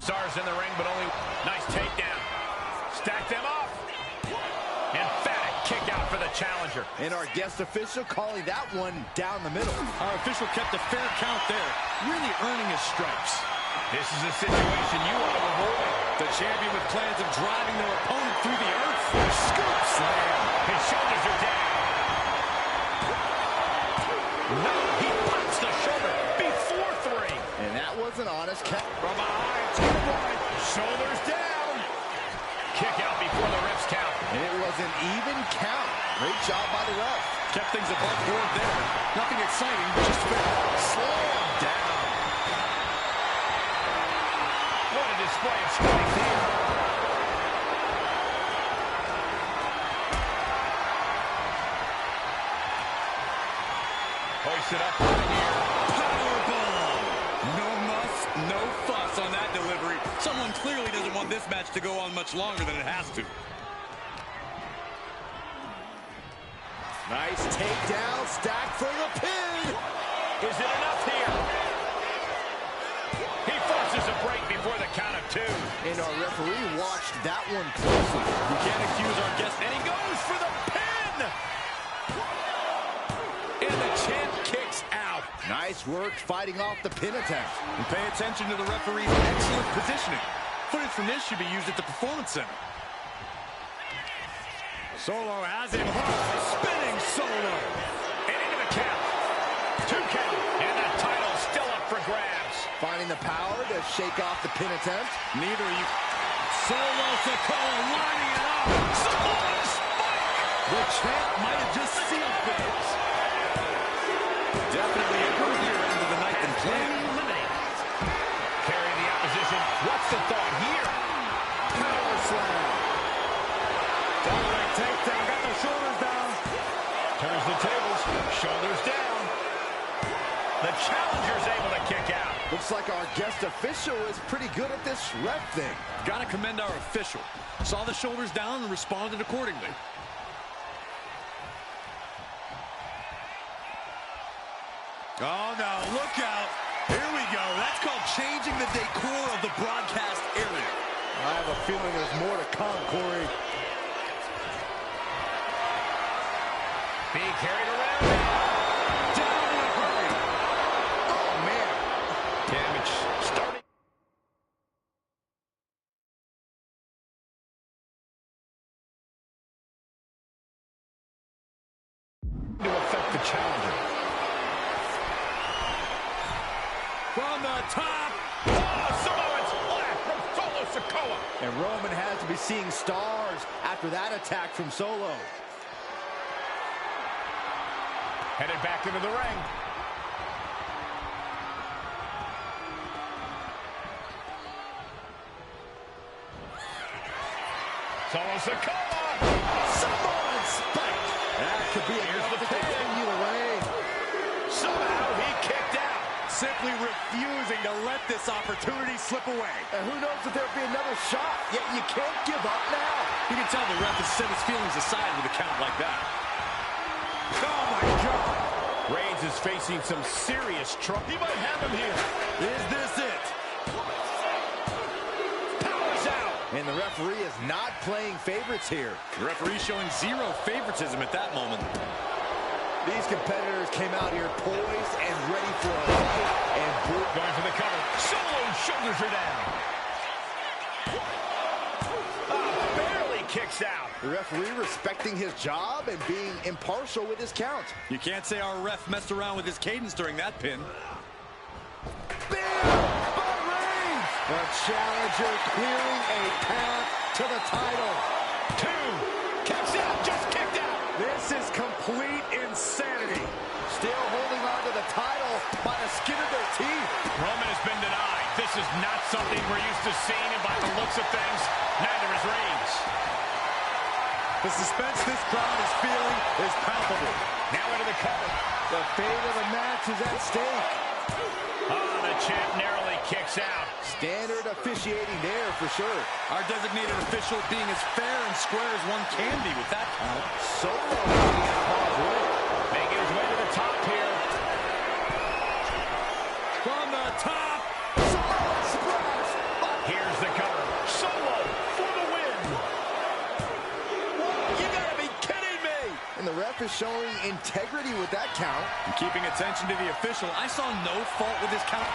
Stars in the ring, but only nice takedown. Stack them up. Emphatic kick out for the challenger. And our guest official calling that one down the middle. Our official kept a fair count there, really earning his stripes. This is a situation you want to avoid. The champion with plans of driving their opponent through the earth. Scoop slam. His shoulders are down. No, he pops the shoulder before 3. And that was an honest count. From behind to the right. Shoulders down. Kick out before the ref's count. And it was an even count. Great job by the ref. Kept things above board there. Nothing exciting, just fair. Slam down. What a display of strength here. Hoisted up here. Powerbomb. No muss, no fuss on that delivery. Someone clearly doesn't want this match to go on much longer than it has to. Nice takedown, stack for the pin. Is it enough here? He forces a break before the count of 2. And our referee watched that one closely. We can't accuse our guest. And he goes for the pin. And the champ kicks out. Nice work fighting off the pin attempt. And pay attention to the referee's excellent positioning. Footage from this should be used at the Performance Center. Solo has him hard. Spinning Solo. And into the count. 2 count. And the title's still up for grabs. Finding the power to shake off the pin attempt. Neither of you. Solo Sikoa lining it up. Samoan spike. The champ might have just sealed things. Definitely an earlier end of the night than planned. Carry the opposition. What's the thought here? Power slam. Double leg takedown. Got the shoulders down. Turns the tables. Shoulders down. The challenger's able to kick out. Looks like our guest official is pretty good at this ref thing. Got to commend our official. Saw the shoulders down and responded accordingly. Oh, no. Look out. Here we go. That's called changing the decor of the broadcast area. I have a feeling there's more to come, Corey. Being carried around. Down in a hurry. Oh, man. Damage starting to affect the challenger. From the top. Oh, Samoan splash from Solo Sikoa. And Roman has to be seeing stars after that attack from Solo. Headed back into the ring. Solo Sikoa. Samoan spike. That could be enough to continue the reign. Somehow he kicked out. Simply refusing to let this opportunity slip away. And who knows if there'll be another shot, yet you can't give up now. You can tell the ref has set his feelings aside with a count like that. Oh, my God. Reigns is facing some serious trouble. He might have him here. Is this it? Powers out. And the referee is not playing favorites here. The referee showing zero favoritism at that moment. These competitors came out here poised and ready for a fight. And going for the cover. Solo's shoulders are down. Barely kicks out. the referee respecting his job and being impartial with his count. You can't say our ref messed around with his cadence during that pin. The challenger clearing a path to the title. 2. Kicks out, just kicked out. This is complete insanity. Still holding on to the title by the skin of their teeth. Roman has been denied. This is not something we're used to seeing, and by the looks of things, neither is Reigns. The suspense this crowd is feeling is palpable. Now into the cover. The fate of the match is at stake. Oh, the champ narrowly kicks out. Standard officiating there for sure. Our designated official being as fair and square as one can be with that count. Solo making his way to the top here. From the top. Here just showing integrity with that count. And keeping attention to the official, I saw no fault with his count.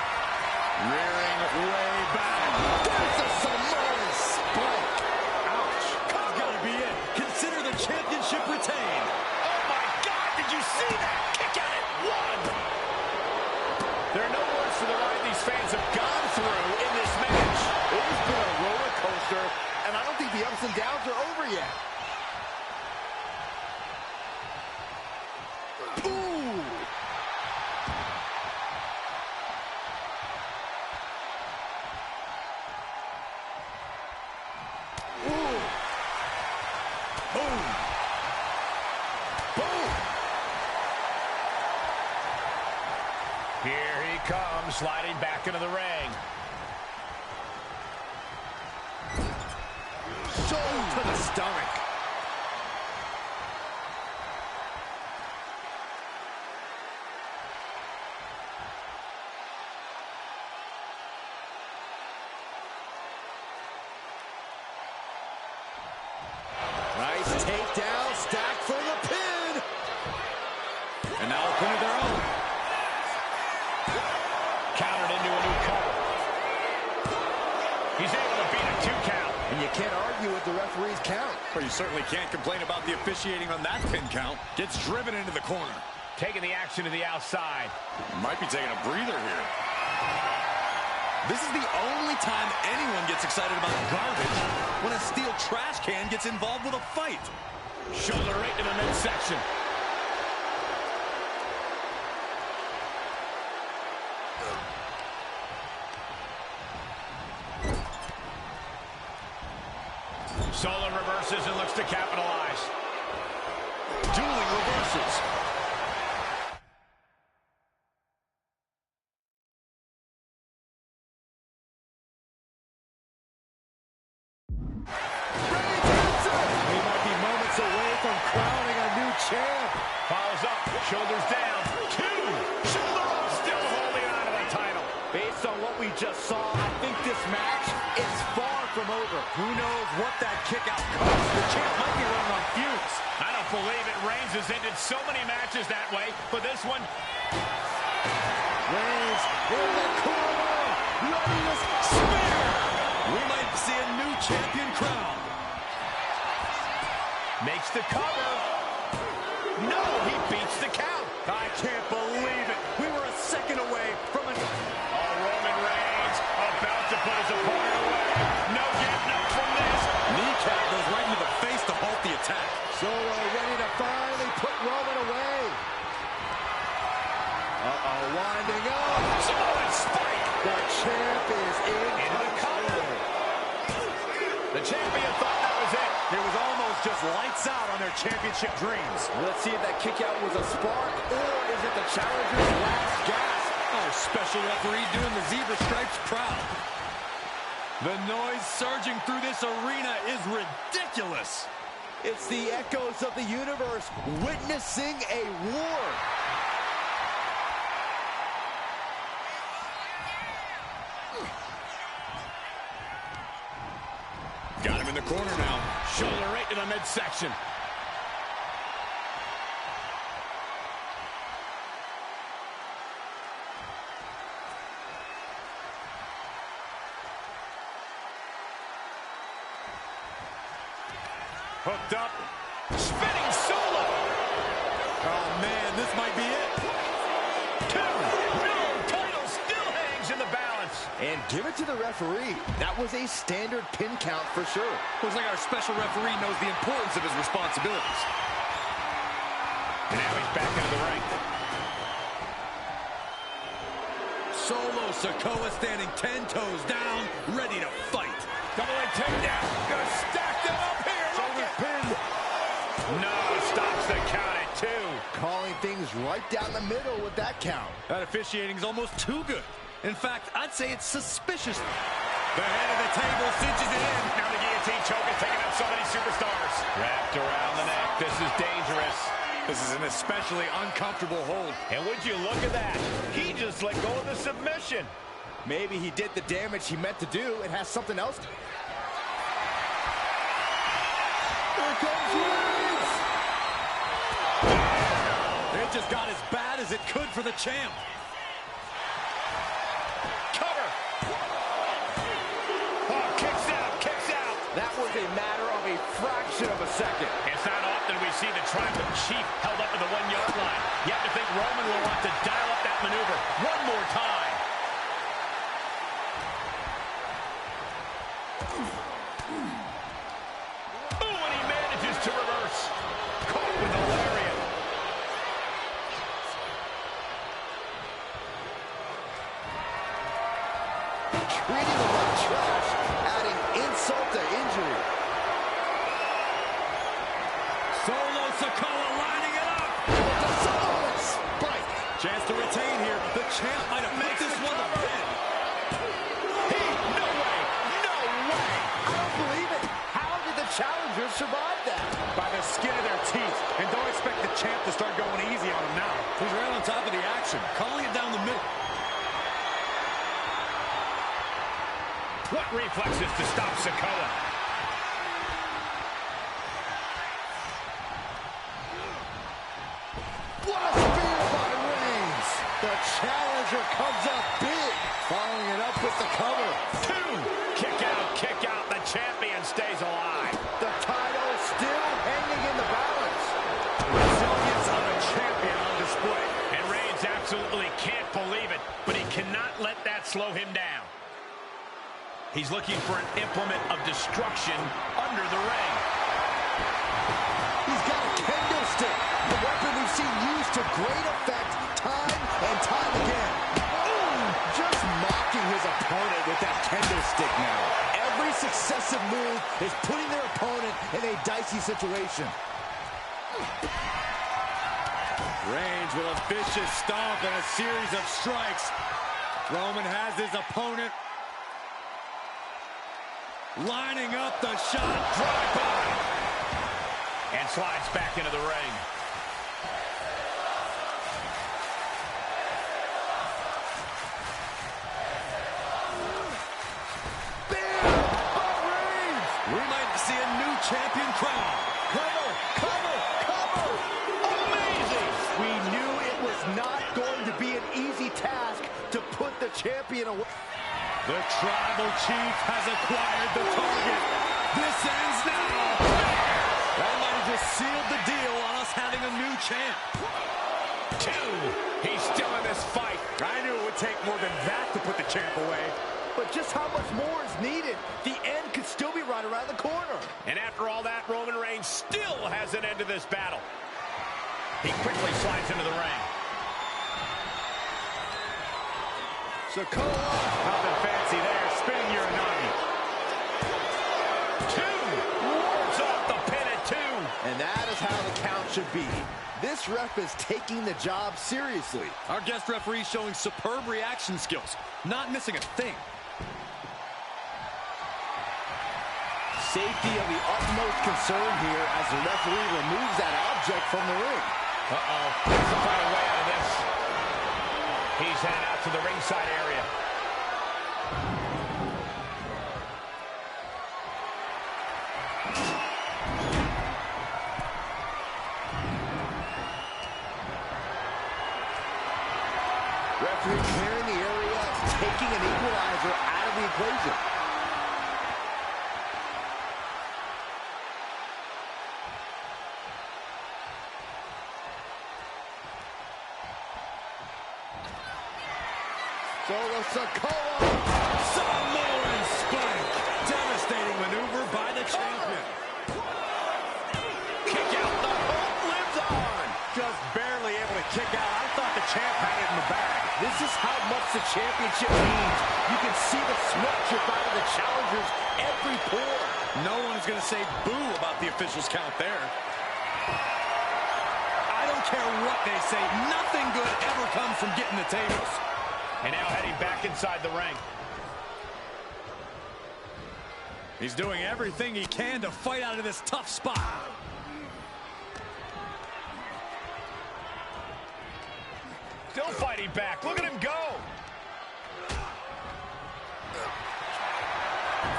Rearing way back. There's a Samoan spike. Ouch. That's gotta be it. Consider the championship retained. Oh my God, did you see that? Kick out at one. There are no words for the ride these fans have gone through in this match. It has been a roller coaster, and I don't think the ups and downs are over yet. Here he comes, sliding back into the ring. Shoulder to the stomach. Nice takedown, stack for the pin. And now a pin of their own. Countered into a new cover. He's able to beat a 2 count. And you can't argue with the referee's count. Well, you certainly can't complain about the officiating on that pin count. Gets driven into the corner. Taking the action to the outside. Might be taking a breather here. This is the only time anyone gets excited about garbage, when a steel trash can gets involved with a fight. Shoulder right in the midsection. Solo reverses and looks to capitalize. Dueling reversals. He might be moments away from crowning a new champ. Follows up, shoulders down. 2. Shoulder up, still holding on to the title. Based on what we just saw, I think this match is far from over. Who knows what that kick out cost? The champ might be running on fumes. I don't believe it. Reigns has ended so many matches that way, but this one... Reigns in the corner, ready to spear. We might see a new champion crown. Makes the cover. No, he beats the count. I can't believe it. We were a second away from an... Roman Reigns about to put his opponent away. No getting up from this. Kneecap goes right into the face to halt the attack. Solo ready to finally put Roman away. Winding up. Samoan spike. The champ is in Into the cover. The champion thought that was it. It was almost just lights out on their championship dreams. Let's see if that kick out was a spark, or is it the challenger's last gasp? Oh, special referee doing the zebra stripes proud. The noise surging through this arena is ridiculous. It's the echoes of the universe witnessing a war. Got him in the corner now. Shoulder right to the midsection. Hooked up. Spinning solo. Oh, man, this might be it. 2. No, title still hangs in the balance. And give it to the referee. That was a standard pin count for sure. Looks like our special referee knows the importance of his responsibilities. And now he's back into the ring. Solo Sikoa standing 10 toes down, ready to fight. Double leg takedown. Gonna stack them up here. Shoulders pinned. No, stops the count at 2. Calling things right down the middle with that count. That officiating is almost too good. In fact, I'd say it's suspicious. The head of the table cinches it in. Now the guillotine choke is taking out so many superstars. Wrapped around the neck. This is dangerous. This is an especially uncomfortable hold. And would you look at that? He just let go of the submission. Maybe he did the damage he meant to do and has something else. Here comes Reigns. just got as bad as it could for the champ. Cover. Oh, kicks out, kicks out. That was a matter of a fraction of a second. It's not often we see the tribal chief held up at the 1 yard line. You have to think Roman will want to dial up that maneuver one more time. Ooh, and he manages to reverse. Caught with a lariat. Treating him like trash, adding insult to injury. Solo Sikoa lining it up. The Samoan spike. Chance to retain here. The champ might have made this one a win. No way. No way. I don't believe it. How did the challengers survive that? By the skin of their teeth. And don't expect the champ to start going easy on him now. He's right on top of the action, calling it down the middle. What reflexes to stop Sikoa? What a spear by Reigns. The challenger comes up big. Following it up with the cover. 2. Kick out. The champion stays alive. The title still hanging in the balance. Resilience of a champion on display. And Reigns absolutely can't believe it, but he cannot let that slow him down. He's looking for an implement of destruction under the ring. He's got a kendo stick, a weapon we've seen used to great effect time and time again. Ooh, just mocking his opponent with that kendo stick now. Every successive move is putting their opponent in a dicey situation. Reigns with a vicious stomp and a series of strikes. Roman has his opponent lining up the shot. Drive by. And slides back into the ring. Bam! By Reigns! We might see a new champion crown. Cover! Amazing! We knew it was not going to be an easy task to put the champion away. The tribal chief has acquired the target. This ends now. That might have just sealed the deal on us having a new champ. 2. He's still in this fight. I knew it would take more than that to put the champ away. But just how much more is needed? The end could still be right around the corner. And after all that, Roman Reigns still has an end to this battle. He quickly slides into the ring. Sikoa. Nothing fancy there. Spinning Uranagi. 2. Wards off the pin at 2. And that is how the count should be. This ref is taking the job seriously. Our guest referee showing superb reaction skills, not missing a thing. Safety of the utmost concern here as the referee removes that object from the ring. Uh-oh. Has to find a way out of this. He's headed out to the ringside area. Referee clearing the area, taking an equalizer out of the equation. Sikoa. Samoan spike. Devastating maneuver by the champion. Kick out. The hope lives on. Just barely able to kick out. I thought the champ had it in the bag. This is how much the championship means. You can see the sweat drip out of the challengers every pore. No one's going to say boo about the officials' count there. I don't care what they say. Nothing good ever comes from getting the tables. And now heading back inside the ring. He's doing everything he can to fight out of this tough spot. Still fighting back. Look at him go.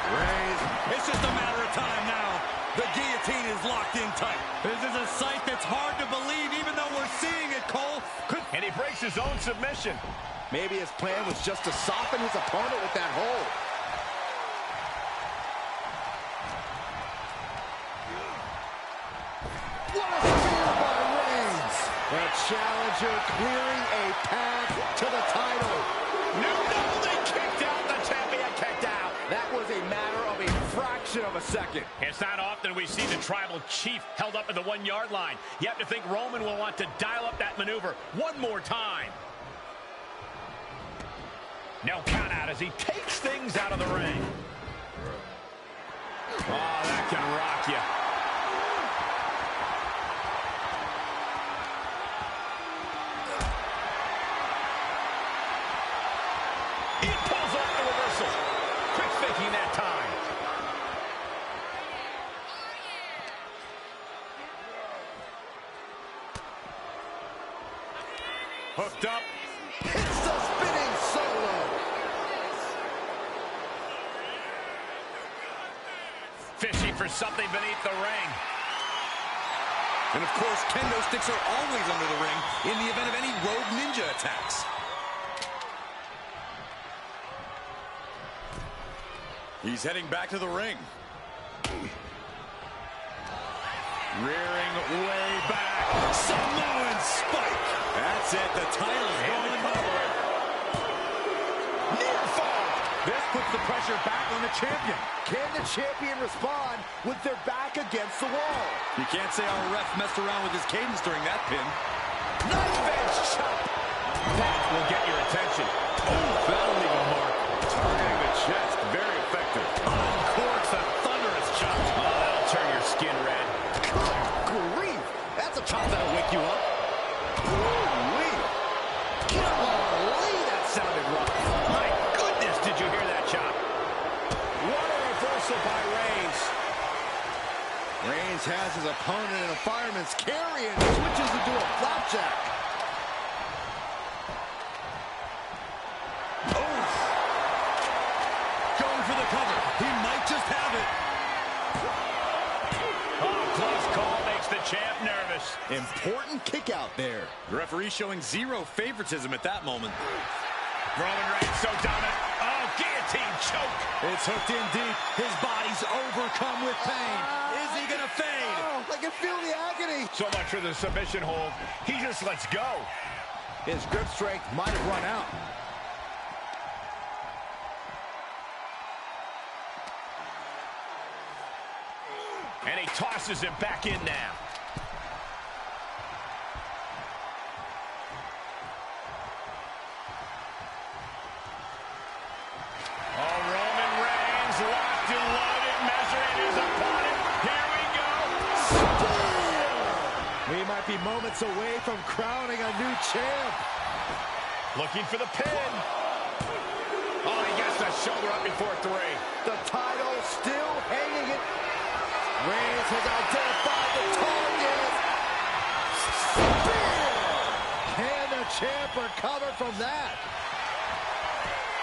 Reigns, it's just a matter of time now. The guillotine is locked in tight. This is a sight that's hard to believe, even though we're seeing it, Cole. And he breaks his own submission. Maybe his plan was just to soften his opponent with that hold. What a spear by Reigns! The challenger clearing a path to the title. No, they kicked out. The champion kicked out. That was a matter of a fraction of a second. It's not often we see the tribal chief held up at the 1-yard line. You have to think Roman will want to dial up that maneuver one more time. No count out as he takes things out of the ring. Oh, that can rock you. He pulls off the reversal. Quick thinking that time. Hooked up. Hits the spinning solo. Fishing for something beneath the ring. And of course, kendo sticks are always under the ring in the event of any rogue ninja attacks. He's heading back to the ring. Rearing way back. Samoan spike. That's it. The title's going nowhere. Near fall. This puts the pressure back on the champion. Can the champion respond with their back against the wall? You can't say our ref messed around with his cadence during that pin. Knife edge chop. That will get your attention. Oh, that'll leave a mark. Targeting the chest. Very effective. Uncorks a thunderous chop. Oh, that'll turn your skin red. Good grief. That's a chop that'll wake you up. Ooh-wee. Golly, that sounded rough. My goodness, did you hear that chop? What a reversal by Reigns. Reigns has his opponent in a fireman's carry and switches into a flapjack. Oh! Going for the cover. He might just have it. Oh, close call makes the champ nervous. Important kick out there. The referee showing zero favoritism at that moment. Roman Reigns so dominant. Oh, guillotine choke. It's hooked in deep. His body's overcome with pain. Is he gonna fade? Oh, I can feel the agony. So much for the submission hold. He just lets go. His grip strength might have run out. And he tosses him back in now. Oh, Roman Reigns locked and loaded, measuring his opponent. Here we go. We might be moments away from crowning a new champ. Looking for the pin. Oh, he gets the shoulder up before 3. The title still hanging it. Reigns has identified the target. Spear! Can the champ recover from that?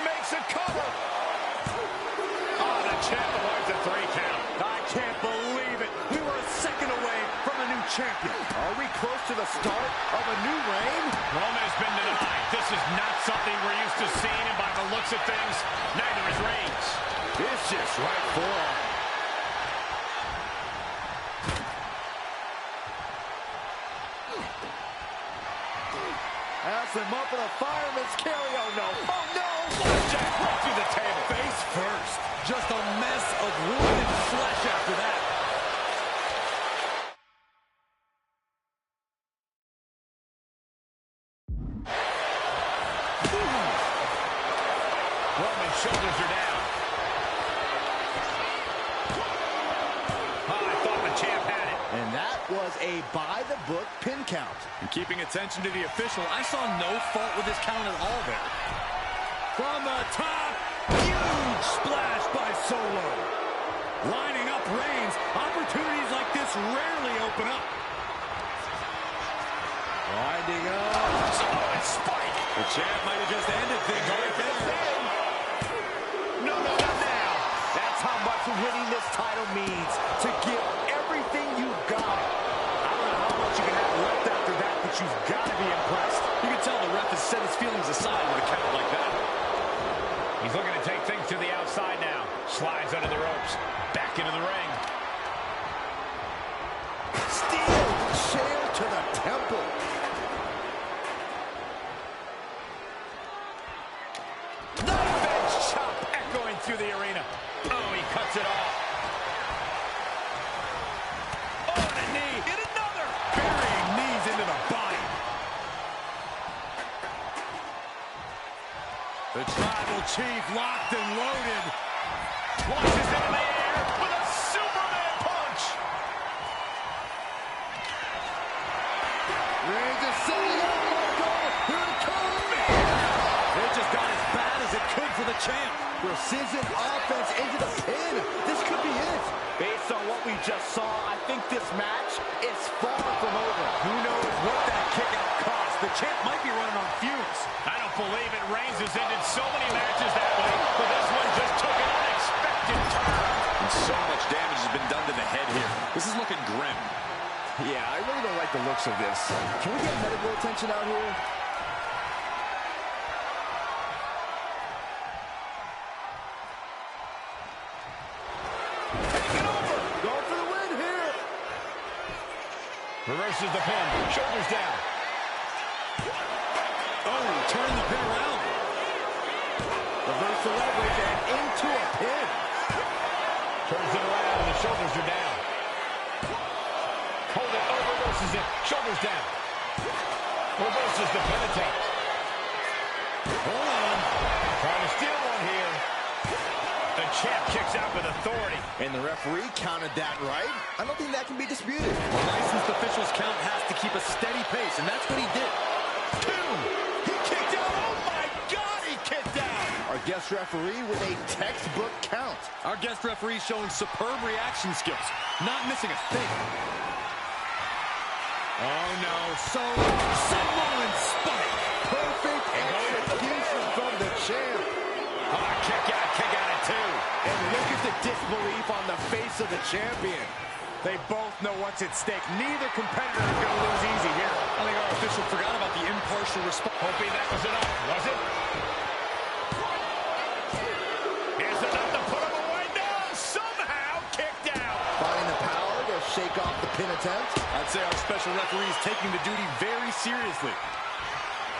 Makes a cover. Oh, the champ avoids a 3 count. I can't believe it. We were a second away from a new champion. Are we close to the start of a new reign? Roman has been denied. This is not something we're used to seeing, and by the looks of things, neither is Reigns. Vicious right forearm. Has him up in a fireman's carry. Oh, no. Oh, no. Jack right through the table. Face first. Just a mess of wood and flesh after that. Roman's shoulders are down. Oh, I thought the champ had it. And that was a by-the-book pin count. And keeping attention to the official, I saw no fault with his count at all there. From the top, huge splash by Solo. Lining up Reigns. Opportunities like this rarely open up. Winding up. Oh, it's Spike. The champ might have just ended things right there. No, not now. That's how much winning this title means. To give everything you've got. I don't know how much you can have left after that, but you've got to be impressed. You can tell the ref has set his feelings aside with a count like that. He's looking to take things to the outside now. Slides under the ropes. Back into the ring. Steel chair to the temple. Knife edge chop echoing through the arena. Oh, he cuts it off. Oh, and a knee. And another. Burying knees into the body. The tribal chief locked and loaded. Launches it in the air with a Superman punch. Reigns is setting up. Here it comes. It just got as bad as it could for the champ. Precision offense into the pin. This could be it. Based on what we just saw, I think this match is far from over. Who knows what that kick out cost? The champ might be running on fumes. I don't believe it. Reigns has ended so many matches that way, but this one just took an unexpected turn. And so much damage has been done to the head here. This is looking grim. Yeah, I really don't like the looks of this. Can we get medical attention out here? Take it over. Going for the win here. Reverses the pin. Shoulders down. Oh, turning the pin around. Reverse the leverage and into a pin. Turns it around and the shoulders are down. Hold it, over, reverses it. Shoulders down. Reverses the pin attempt. Hold on. Trying to steal one here. The champ kicks out with authority. And the referee counted that right. I don't think that can be disputed. The licensed official's count has to keep a steady pace, and that's what he did. Two. He kicked out. Oh, my God, he kicked out. Our guest referee with a textbook count. Our guest referee showing superb reaction skills, not missing a thing. Oh, no. Samoan spike. Perfect execution from the champ. Kick out at two. And look at the disbelief on the face of the champion. They both know what's at stake. Neither competitor is going to lose easy here. I think our official forgot about the impartial response. Hoping that was enough, was it? Is enough to put him away? No, somehow kicked out. Finding the power to shake off the pin attempt. I'd say our special referee is taking the duty very seriously.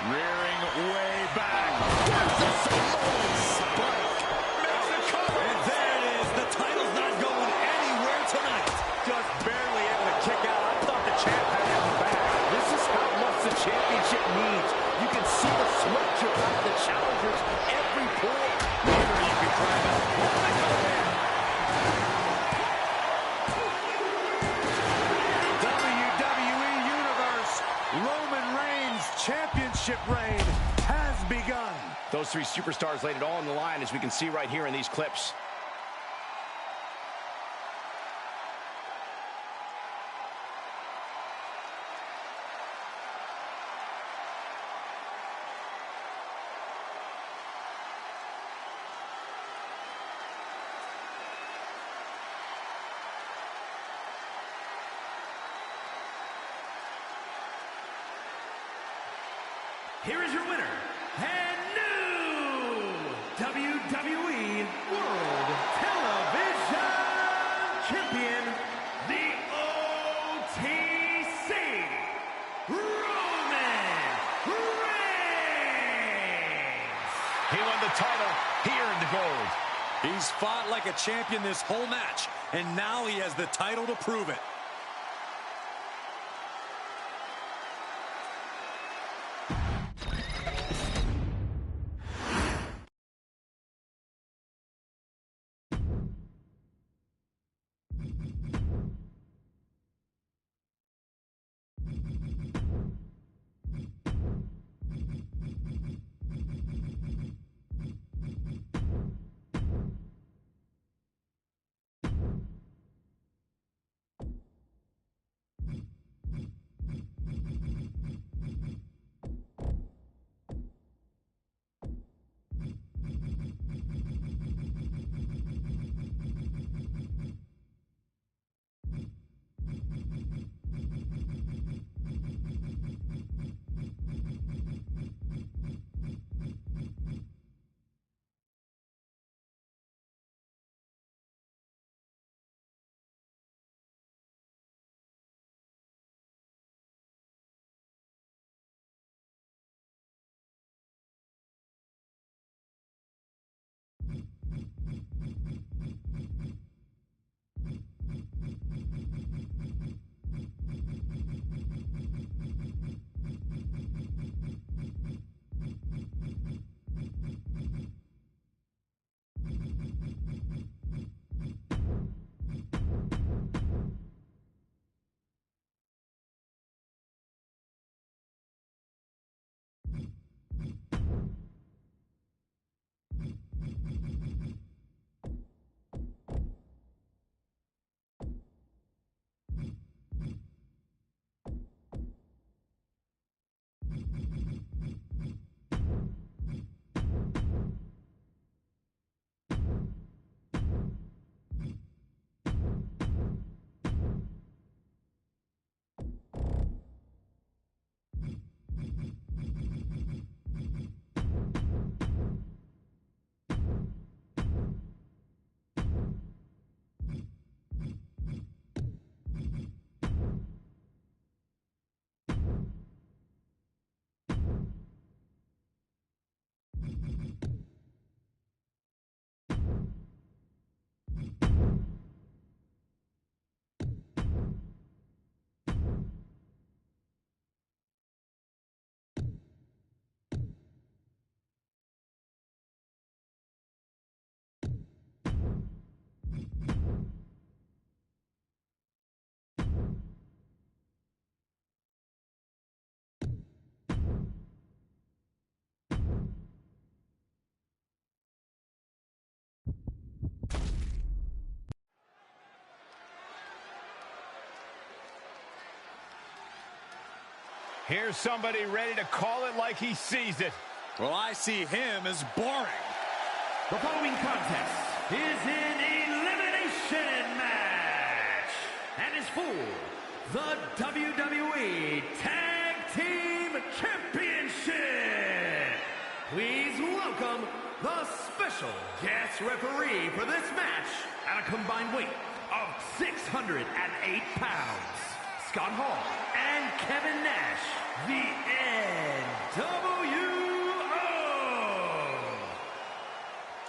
Rearing way back. There's the Samoan spike. Makes the cover. And there it is. The title's not going anywhere tonight. Just barely able to kick out. I thought the champ had it in the back. This is how much the championship means. You can see the sweat drip out of the challengers every pore. Later you can climb out. WWE Universe, Roman Reigns championship reign has begun. Those three superstars laid it all on the line, as we can see right here in these clips. Here is your winner, and new WWE World Television Champion, the OTC, Roman Reigns. He won the title. He earned the gold. He's fought like a champion this whole match, and now he has the title to prove it. Here's somebody ready to call it like he sees it. Well, I see him as boring. The following contest is an elimination match and is for the WWE Tag Team Championship. Please welcome the special guest referee for this match at a combined weight of 608 pounds, Scott Hall and Kevin Nash, the NWO.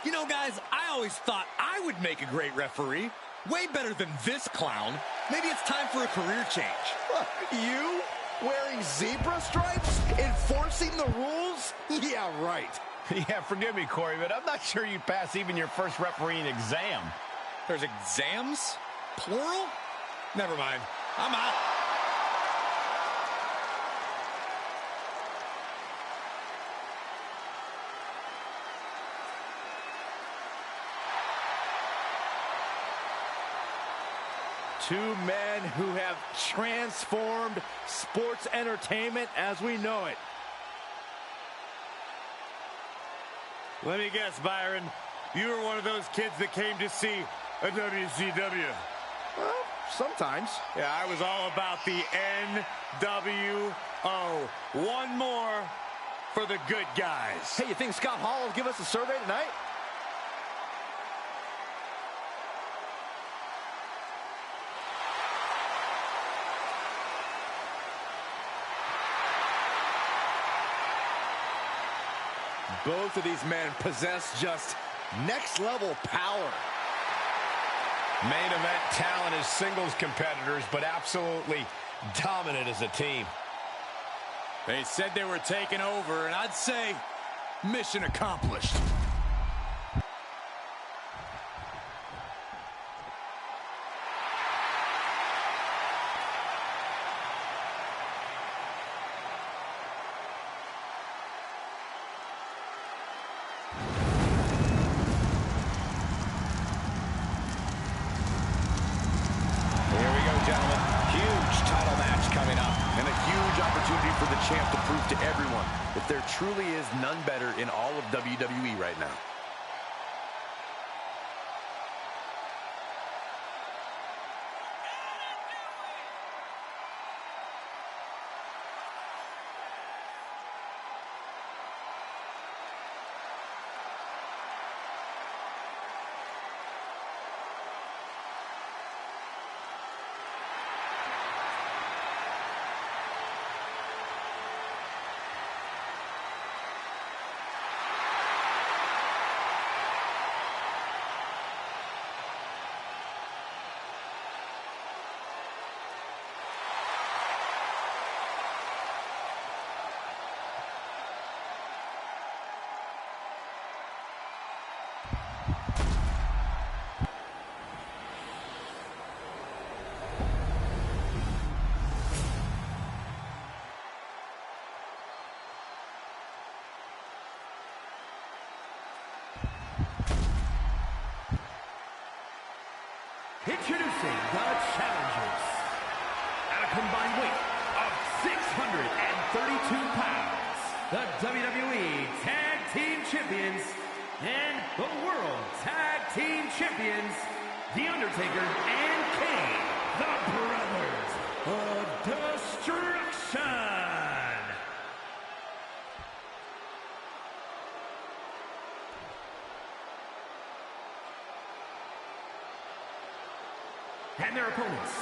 You know, guys, I always thought I would make a great referee. Way better than this clown. Maybe it's time for a career change. You? Wearing zebra stripes? Enforcing the rules? Yeah, right. Yeah, forgive me, Corey, but I'm not sure you'd pass even your first refereeing exam. There's exams? Plural? Never mind. I'm out. Two men who have transformed sports entertainment as we know it. Let me guess, Byron, you were one of those kids that came to see a WCW. Well, sometimes. Yeah, I was all about the NWO. One more for the good guys. Hey, you think Scott Hall will give us a survey tonight? Both of these men possess just next-level power. Main event talent as singles competitors, but absolutely dominant as a team. They said they were taking over, and I'd say mission accomplished. For the champ to prove to everyone that there truly is none better in all of WWE right now. Introducing the challengers. At a combined weight of 632 pounds, the WWE Tag Team Champions and the World Tag Team Champions, The Undertaker and Kane, the Brothers of Destruction. And their opponents.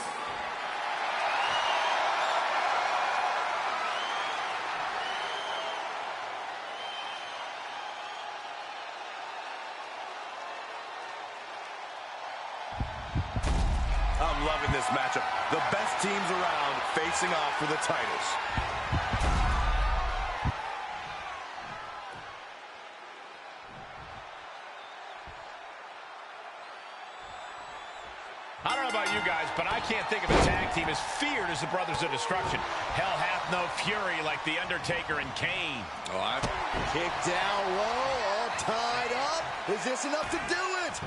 I'm loving this matchup. The best teams around facing off for the titles. I don't know about you guys, but I can't think of a tag team as feared as the Brothers of Destruction. Hell hath no fury like The Undertaker and Kane. Kick down low, all tied up. Is this enough to do it?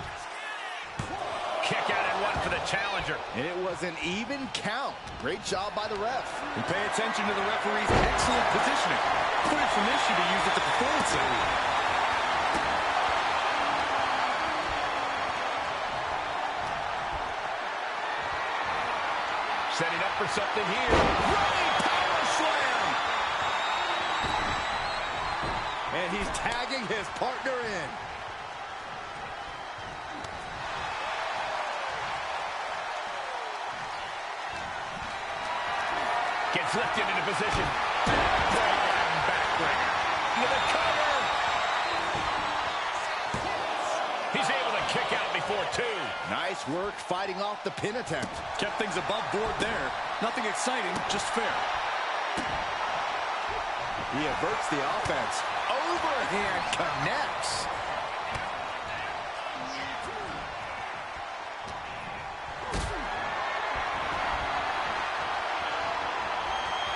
Kick out and one for the challenger. And it was an even count. Great job by the ref. And pay attention to the referee's excellent positioning. Footage from this should be used at the performance center. Setting up for something here. Running power slam. And he's tagging his partner in. Gets lifted into position. Backbreaker. Into the cover. He's able to kick out before two. Nice work fighting off the pin attempt. Kept things above board there. Nothing exciting, just fair. He averts the offense. Overhand connects.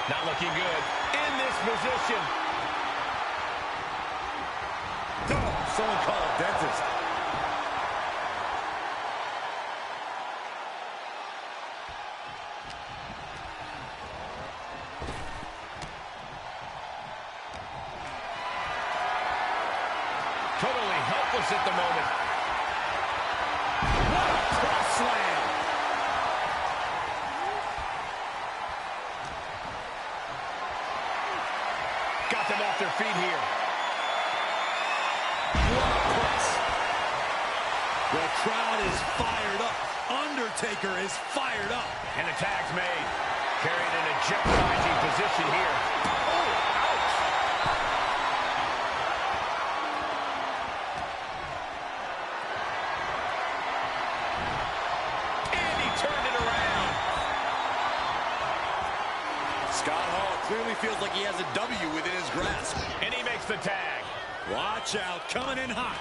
Not looking good in this position. Oh, someone call a dentist. Totally helpless at the moment. What a cross slam. Got them off their feet here. What a press. The crowd is fired up. Undertaker is fired up. And the tag's made. Carried in a jeopardizing position here. Oh, ouch. And he turned it around. Scott Hall clearly feels like he has a W within his grasp. And he makes the tag. Watch out, coming in hot.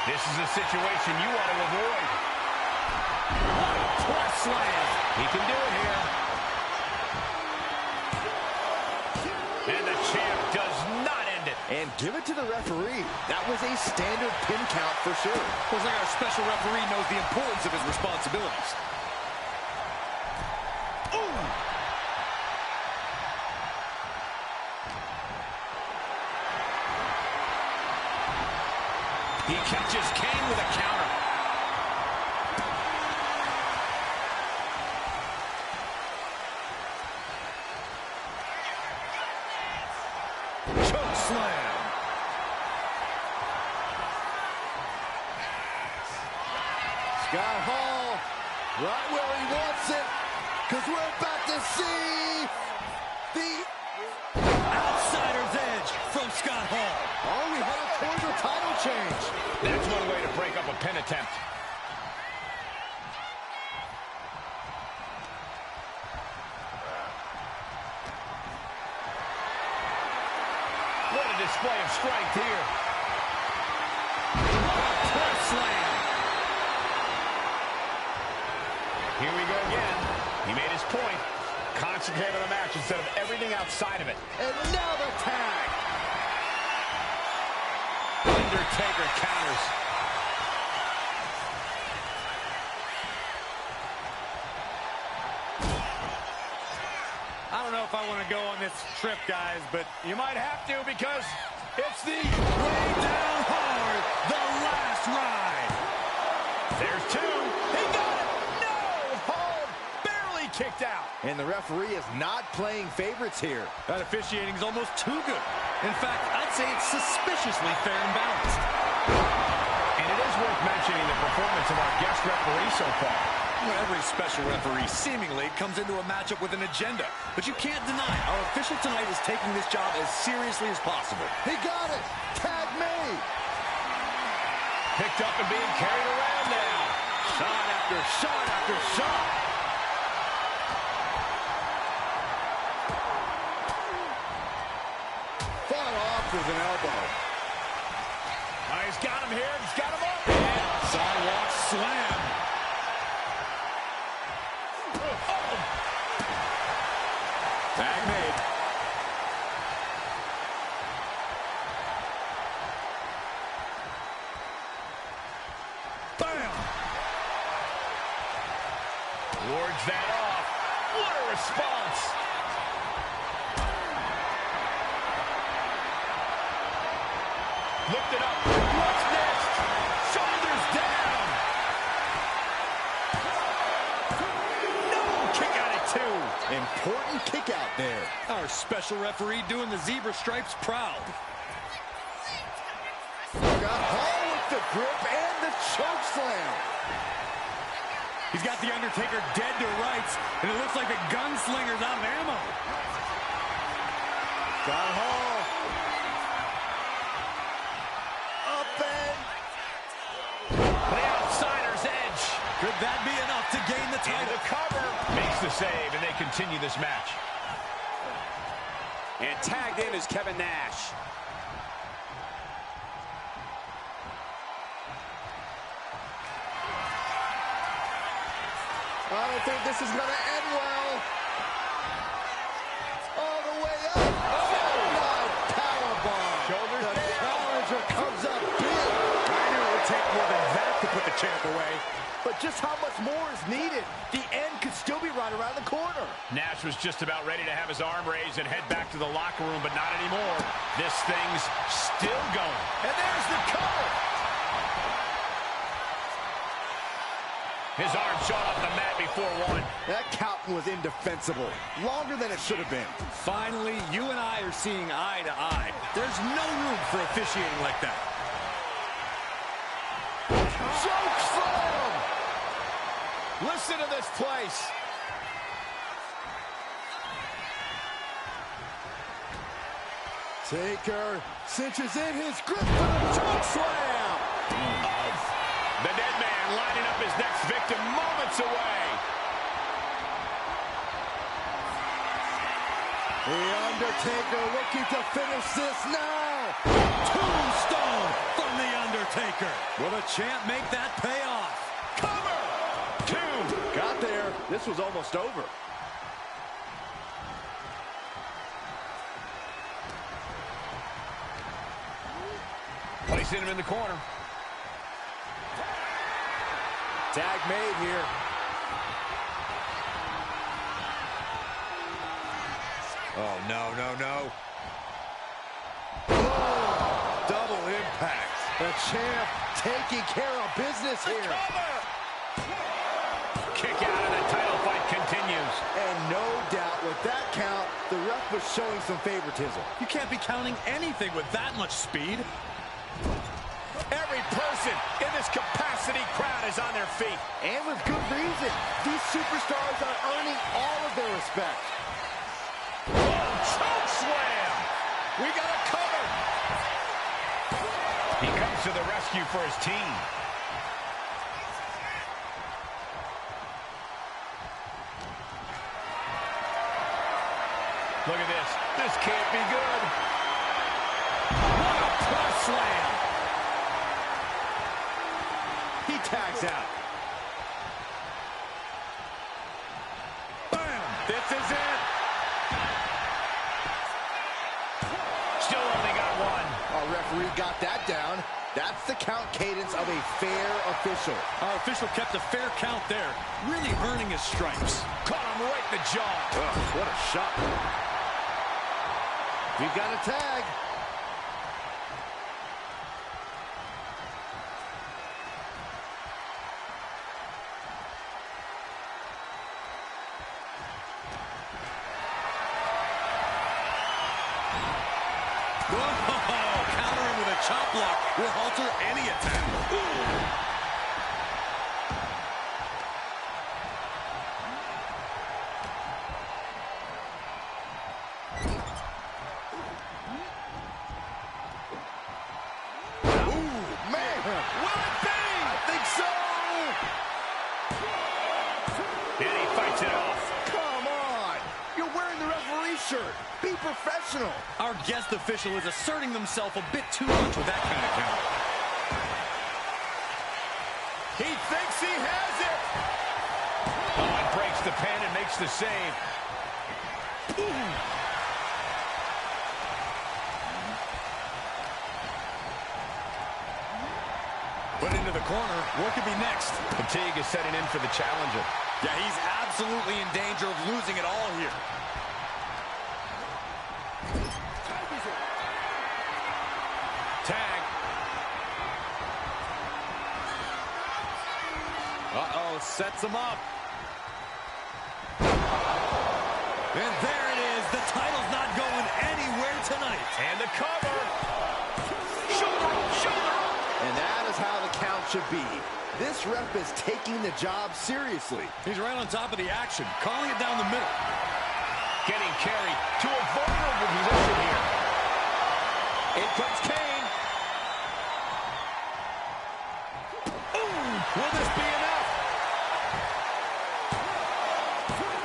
This is a situation you want to avoid. What a press slam. He can do it here. And the champ does not end it. And give it to the referee. That was a standard pin count for sure. Looks like our special referee knows the importance of his responsibilities. Ooh! He catches Kane with a counter. Choke slam. Scott Hall, right where he wants it, because we're about to see the Outsider's edge from Scott Hall. Are we headed towards a title change? That's one way to break up a pin attempt. What a display of strength here. Press slam. Here we go again. He made his point. Concentrate on the match instead of everything outside of it. And now the tag. Undertaker counters. I don't know if I want to go on this trip, guys, but You might have to because it's the way down hard, the last ride. There's two. He got it. No! Hall barely kicked out. And the referee is not playing favorites here. That officiating is almost too good. In fact, I'd say it's suspiciously fair and balanced. And it is worth mentioning the performance of our guest referee so far. Every special referee seemingly comes into a matchup with an agenda. But you can't deny our official tonight is taking this job as seriously as possible. He got it. Tag made. Picked up and being carried around now. Shot after shot after shot. Fought off with an elbow. Oh, he's got him here. He's got him up. Sidewalk slam. Tag made. Bam! Wards that off. What a response. Lift it up. What's next? Shoulders down. No, kick out at 2. Important kick out there. Our special referee doing the zebra stripes proud. Got Hall with the grip and the choke slam. He's got the Undertaker dead to rights, and it looks like the gunslinger's out of ammo. Got Hall. Up and... The outsider's edge. Could that be enough to gain the Into title? the cover. Makes the save, and they continue this match. And tagged in is Kevin Nash. I don't think this is going to end well. All the way up. Oh, powerbomb. Shoulders The down. challenger comes up big. I knew it would take more than that to put the champ away. But just how much more is needed? The end could still be right around the corner. Nash was just about ready to have his arm raised and head back to the locker room, but not anymore. This thing's still going. And there's the cover. His arm shot off the mat before 1. That count was indefensible. Longer than it should have been. Finally, you and I are seeing eye to eye. There's no room for officiating like that. Choke slam! Listen to this place. Taker cinches in his grip for the choke slam! The dead man lining up his next victim moments away. The Undertaker looking to finish this now! Tombstone from The Undertaker. Will the champ make that pay off? Cover. 2. Got there. This was almost over. Placing him in the corner. Tag made here. Oh, no, no, no. Double impact. The champ taking care of business here. Kick out and the title fight continues. And no doubt with that count, the ref was showing some favoritism. You can't be counting anything with that much speed. Every person in this capacity crowd is on their feet. And with good reason. These superstars are earning all of their respect. Choke slam. We got a cover. He comes to the rescue for his team. Look at this. This can't be good. What a press slam. He tags out. Bam. This is it. Still only got 1. Our referee got that down. That's the count cadence of a fair official. Our official kept a fair count there, really earning his stripes. Caught him right in the jaw. Ugh, what a shot. We've got a tag. Whoa, countering with a chop block will alter any attack. Ooh. Shirt. Be professional. Our guest official is asserting themselves a bit too much with that kind of count. He thinks he has it. Owen breaks the pin and makes the save. Ooh. Put into the corner. What could be next? Fatigue is setting in for the challenger. Yeah, he's absolutely in danger of losing it all here. Tag. Uh-oh, sets him up. And there it is. The title's not going anywhere tonight. And the cover. Shoulder up, shoulder up. And that is how the count should be. This ref is taking the job seriously. He's right on top of the action, calling it down the middle. Getting carried to a vulnerable position here. In comes Kane. Will this be enough?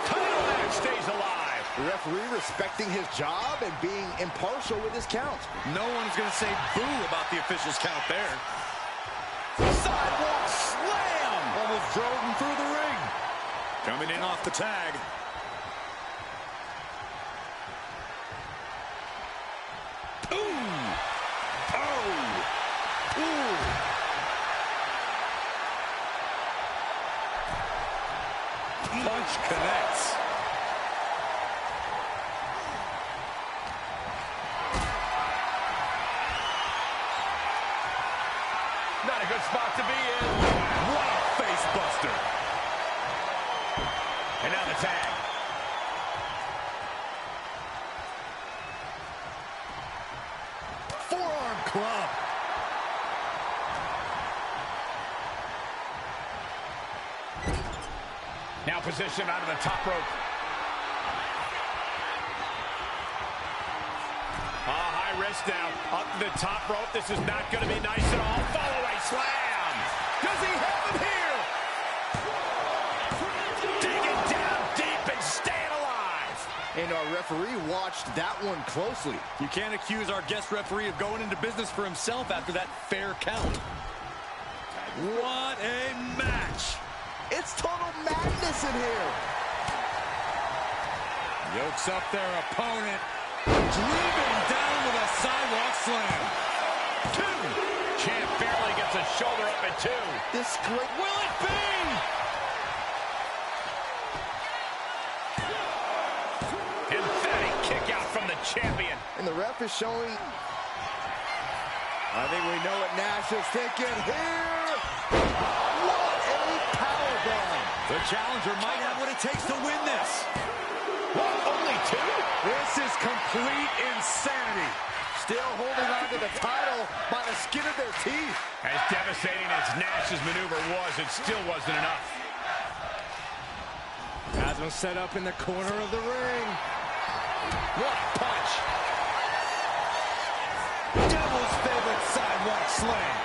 Title match stays alive. The referee respecting his job and being impartial with his count. No one's going to say boo about the official's count there. Sidewalk slam. Almost drove him through the ring. Coming in off the tag. Ooh. Oh. Ooh. Punch connects. Not a good spot to be in. What a face buster. And now the tag. Forearm club. Now positioned out of the top rope. High risk now. Up to the top rope. This is not going to be nice at all. Follow-away slam. Does he have him here? Digging down deep and staying alive. And our referee watched that one closely. You can't accuse our guest referee of going into business for himself after that fair count. What a match. It's total madness in here. Yokes up their opponent. Driven down with a sidewalk slam. 2. Champ barely gets a shoulder up at 2. This great. Will it be? Emphatic kick out from the champion. And the ref is showing. I think we know what Nash is thinking here. What a powerbomb. The challenger might have what it takes to win this. What, only 2? This is complete insanity. Still holding on to the title by the skin of their teeth. As devastating as Nash's maneuver was, it still wasn't enough. Has him set up in the corner of the ring. What a punch. Devil's favorite sidewalk slam.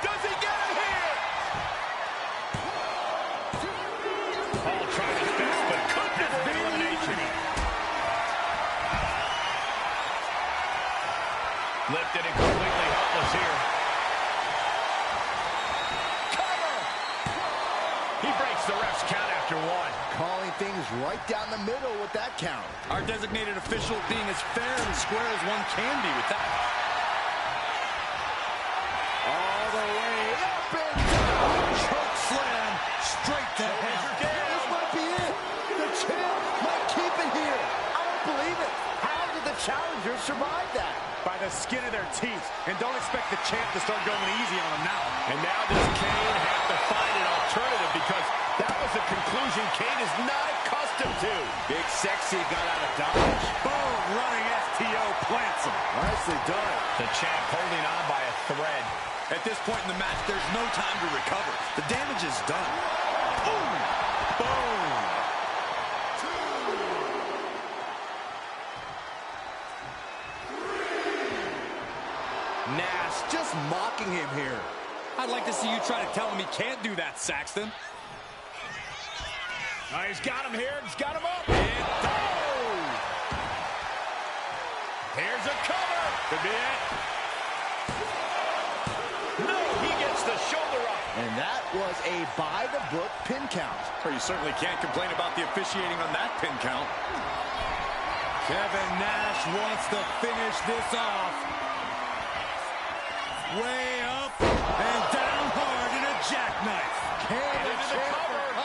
Does he get it here? Paul tried his best, but couldn't avoid elimination. Lifted and completely helpless here. Cover! He breaks the ref's count after 1. Calling things right down the middle with that count. Our designated official being as fair and square as one can be with that. All the way up and down. Choke slam straight to hell. This might be it. The champ might keep it here. I don't believe it. How did the challenger survive that? By the skin of their teeth. And don't expect the champ to start going easy on him now. And now does Kane have to find an alternative, because that was a conclusion Kane is not accustomed to. Big Sexy got out of dodge. Boom, running STO plants him. Nicely done. The champ holding on by a thread. At this point in the match, there's no time to recover. The damage is done. Boom! Boom! Nash just mocking him here. I'd like to see you try to tell him he can't do that, Saxton. He's got him here. He's got him up. And Here's a cover. could be it. No, he gets the shoulder up. And that was a by-the-book pin count. Well, you certainly can't complain about the officiating on that pin count. Kevin Nash wants to finish this off. Way up and down hard in a jackknife. Can the Into the champ cover.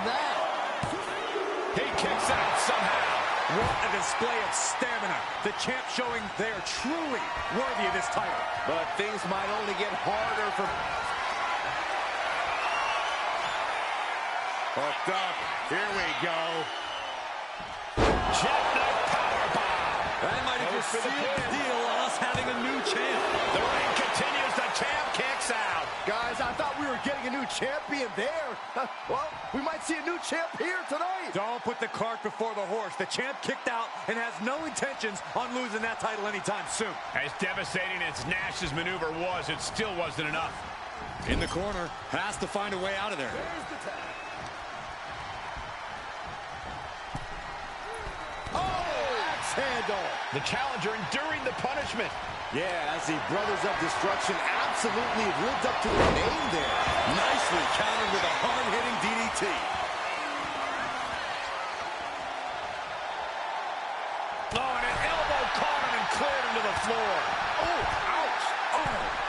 from that. He kicks out somehow. What a display of stamina. The champ showing they are truly worthy of this title. But things might only get harder for... Hooked up. Here we go. Jackknife powerbomb. That might have just sealed the deal on us having a new champ. The reign continues. The champ kicks out. Guys, I thought we were getting a new champion there. Well, we might see a new champ here tonight. Don't put the cart before the horse. The champ kicked out and has no intentions on losing that title anytime soon. As devastating as Nash's maneuver was, it still wasn't enough. In the corner, has to find a way out of there. Handle. The challenger enduring the punishment. Yeah, as the Brothers of Destruction absolutely lived up to their name there. Nicely countered with a hard-hitting DDT. Oh, and an elbow caught him and cleared him to the floor. Oh, ouch. Oh.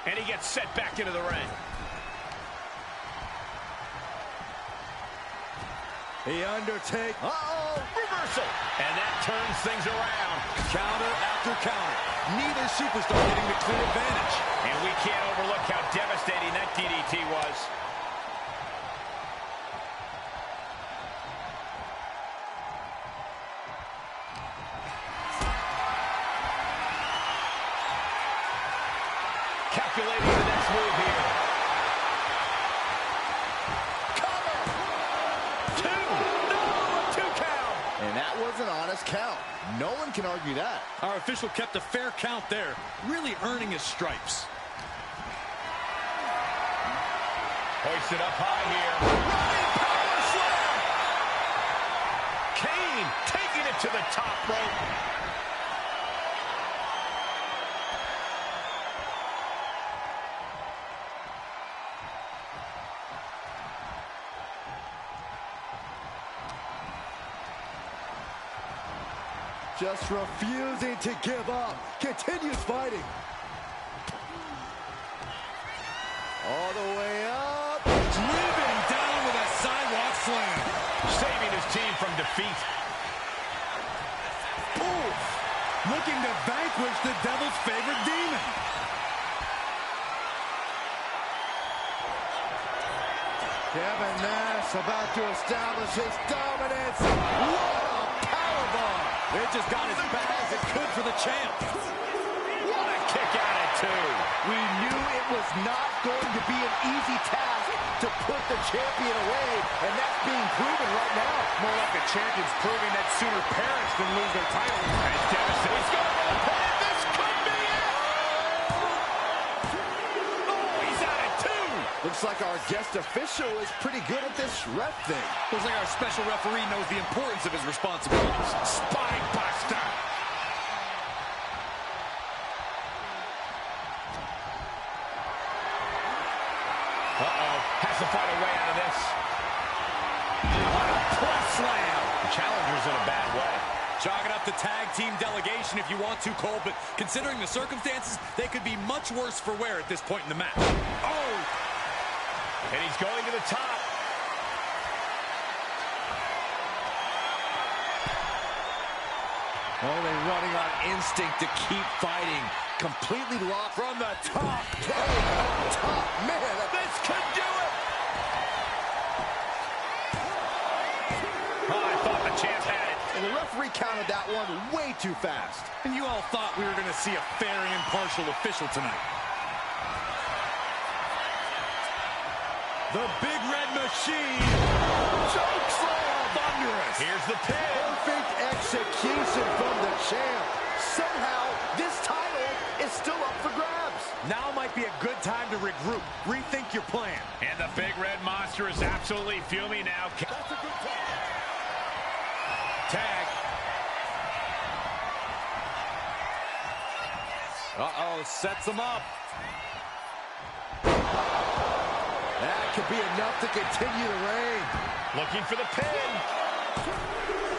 And he gets set back into the ring. The Undertaker. Reversal. And that turns things around. Counter after counter. Neither superstar getting the clear advantage. And we can't overlook how devastating that DDT was. Calculating the next move here. Cover. Two. No, a 2 count. And that was an honest count. No one can argue that. Our official kept a fair count there, really earning his stripes. Hoisted up high here. Running power slam. Kane taking it to the top rope. Just refusing to give up. Continues fighting. All the way up. Driven down with a sidewalk slam. Saving his team from defeat. Oof. Looking to vanquish the devil's favorite demon. Kevin Nash about to establish his dominance. What a powerbomb. It just got as bad as it could for the champ. What a kick out at 2. We knew it was not going to be an easy task to put the champion away, and that's being proven right now. More like the champion's proving that sooner perish than lose their title. It's devastating. He's going to the pin. This could be it. Oh, he's out at 2. Looks like our guest official is pretty good at this ref thing. Looks like our special referee knows the importance of his responsibilities. Spine buster. Has to find a way out of this. What a press slam. The challenger's in a bad way. Chalk it up to tag team delegation if you want to, Cole, but considering the circumstances, they could be much worse for wear at this point in the match. Oh! And he's going to the top. Only running on instinct to keep fighting. Completely locked from the top. Top. Man, This could do it. Oh, I thought the champ had it. and the referee counted that one way too fast. And you all thought we were going to see a fair and impartial official tonight. The Big Red Machine. Choke slam. Thunderous. Here's the pin. Perfect execution from the champ. Somehow, this title is still up for grabs. Now might be a good time to regroup. Rethink your plan. And the Big Red Monster is absolutely fuming now. That's a good tag. Tag. Uh-oh, sets him up. That could be enough to continue the reign. Looking for the pin.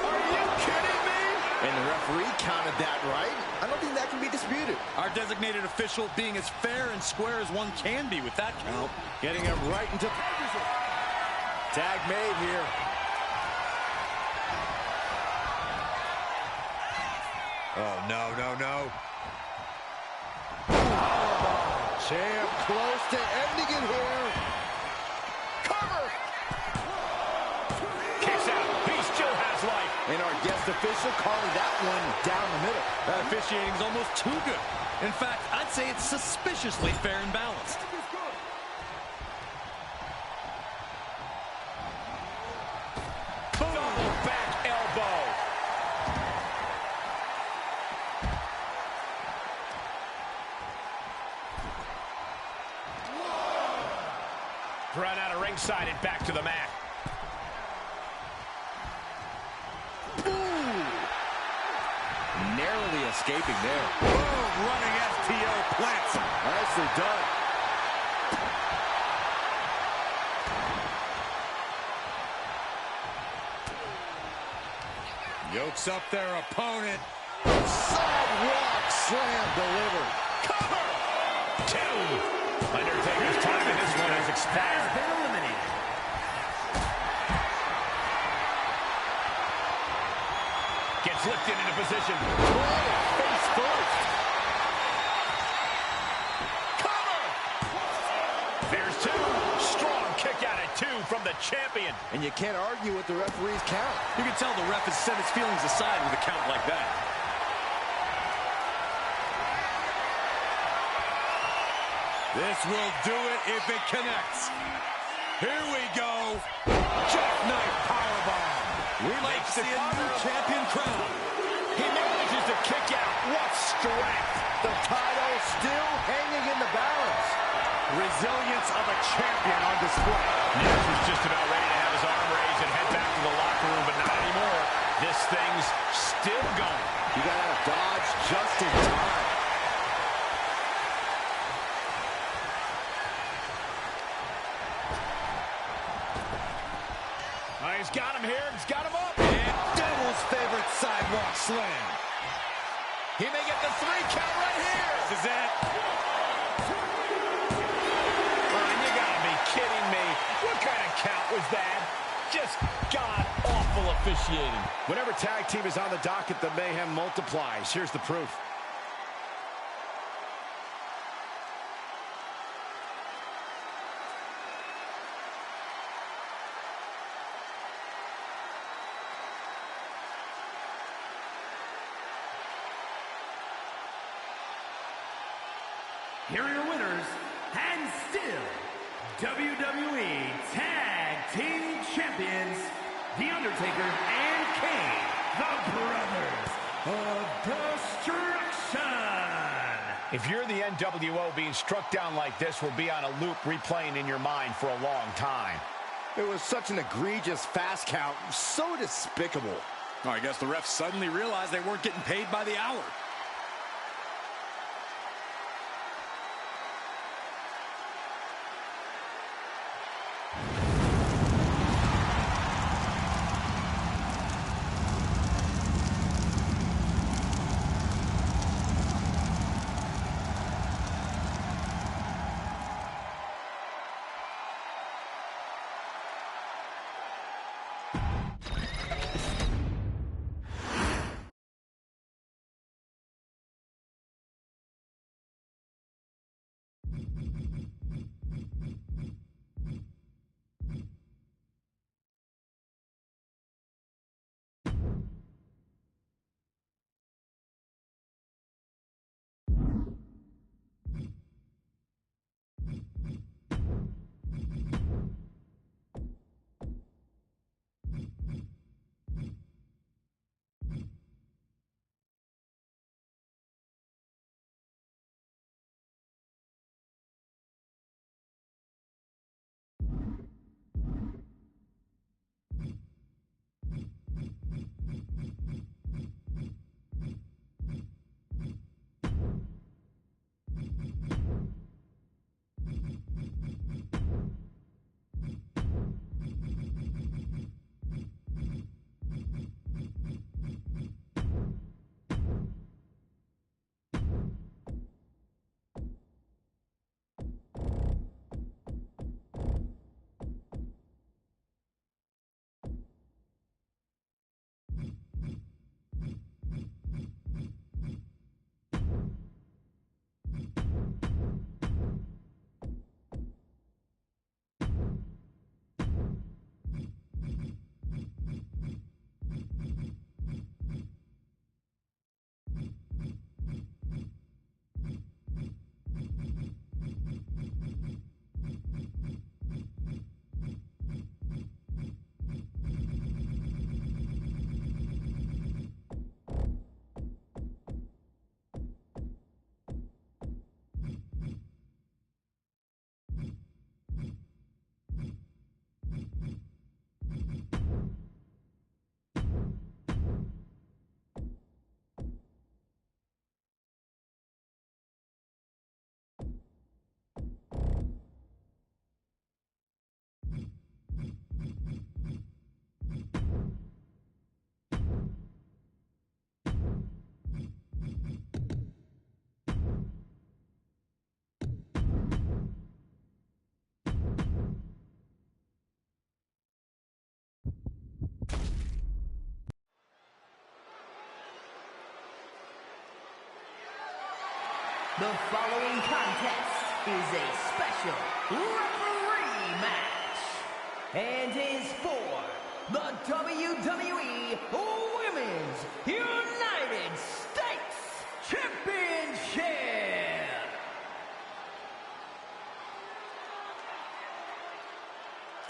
Are you kidding me? And the referee counted that right. I don't think that can be disputed. Our designated official being as fair and square as one can be with that count. Getting him right into... Tag made here. Oh, no, no, no. Champ close to ending it here. Cover! Kicks out. He still has life. And our guest official calling that one down the middle. That officiating is almost too good. In fact, I'd say it's suspiciously fair and balanced. Double back elbow. Run out of ringside and back to the mat. Narrowly escaping there. Boom, running FTO plants him. Nicely done. Yokes up their opponent. Sidewalk slam delivered. Cover! 2. Undertaker's time in this one has expired. Been eliminated. Gets lifted into position. Face first. Cover! There's 2. Strong kick out at 2 from the champion. And you can't argue with the referee's count. You can tell the ref has set his feelings aside with a count like that. This will do it if it connects. Here we go. Jackknife powerbomb. We might see a new champion crown. He manages to kick out. What strength. The title still hanging in the balance. Resilience of a champion on display. Nash was just about ready to have his arm raised and head back to the locker room, but not anymore. This thing's still going. You got out of Dodge just in time. He's got him here. He's got him up. And Devil's favorite sidewalk slam. He may get the 3 count right here. This is it. You gotta be kidding me. What kind of count was that? Just god-awful officiating. Whenever tag team is on the docket, the mayhem multiplies. Here's the proof. Here are your winners, and still WWE Tag Team Champions, The Undertaker and Kane, the Brothers of Destruction. If you're the NWO, being struck down like this will be on a loop replaying in your mind for a long time. It was such an egregious fast count. So despicable. Oh, I guess the refs suddenly realized they weren't getting paid by the hour. The following contest is a special referee match and is for the WWE Women's United States Championship.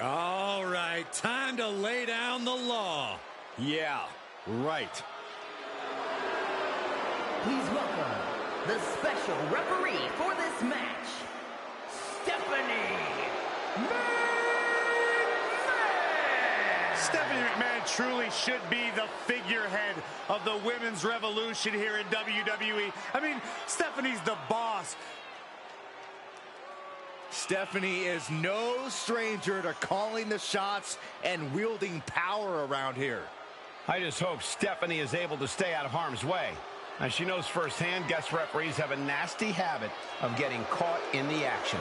All right, time to lay down the law. Yeah, right. Please welcome the special referee for this match, Stephanie McMahon. Stephanie McMahon truly should be the figurehead of the women's revolution here in WWE. I mean, Stephanie's the boss. Stephanie is no stranger to calling the shots and wielding power around here. I just hope Stephanie is able to stay out of harm's way. As she knows firsthand, guest referees have a nasty habit of getting caught in the action.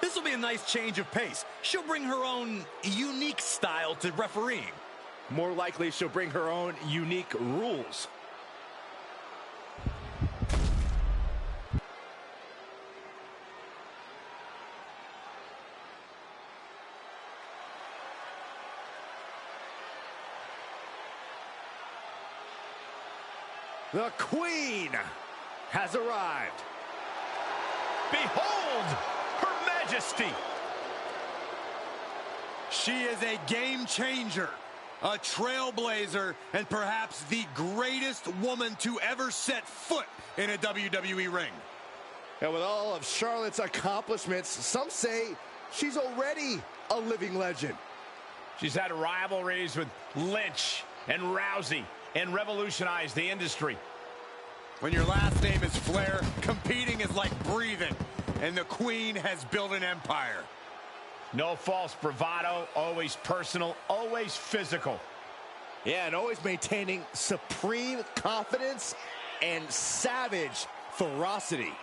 This will be a nice change of pace. She'll bring her own unique style to refereeing. More likely, she'll bring her own unique rules. The Queen has arrived. Behold, Her Majesty! She is a game changer, a trailblazer, and perhaps the greatest woman to ever set foot in a WWE ring. And with all of Charlotte's accomplishments, some say she's already a living legend. She's had rivalries with Lynch and Rousey and revolutionized the industry. When your last name is Flair, competing is like breathing, and the Queen has built an empire. No false bravado, always personal, always physical. Yeah, and always maintaining supreme confidence and savage ferocity.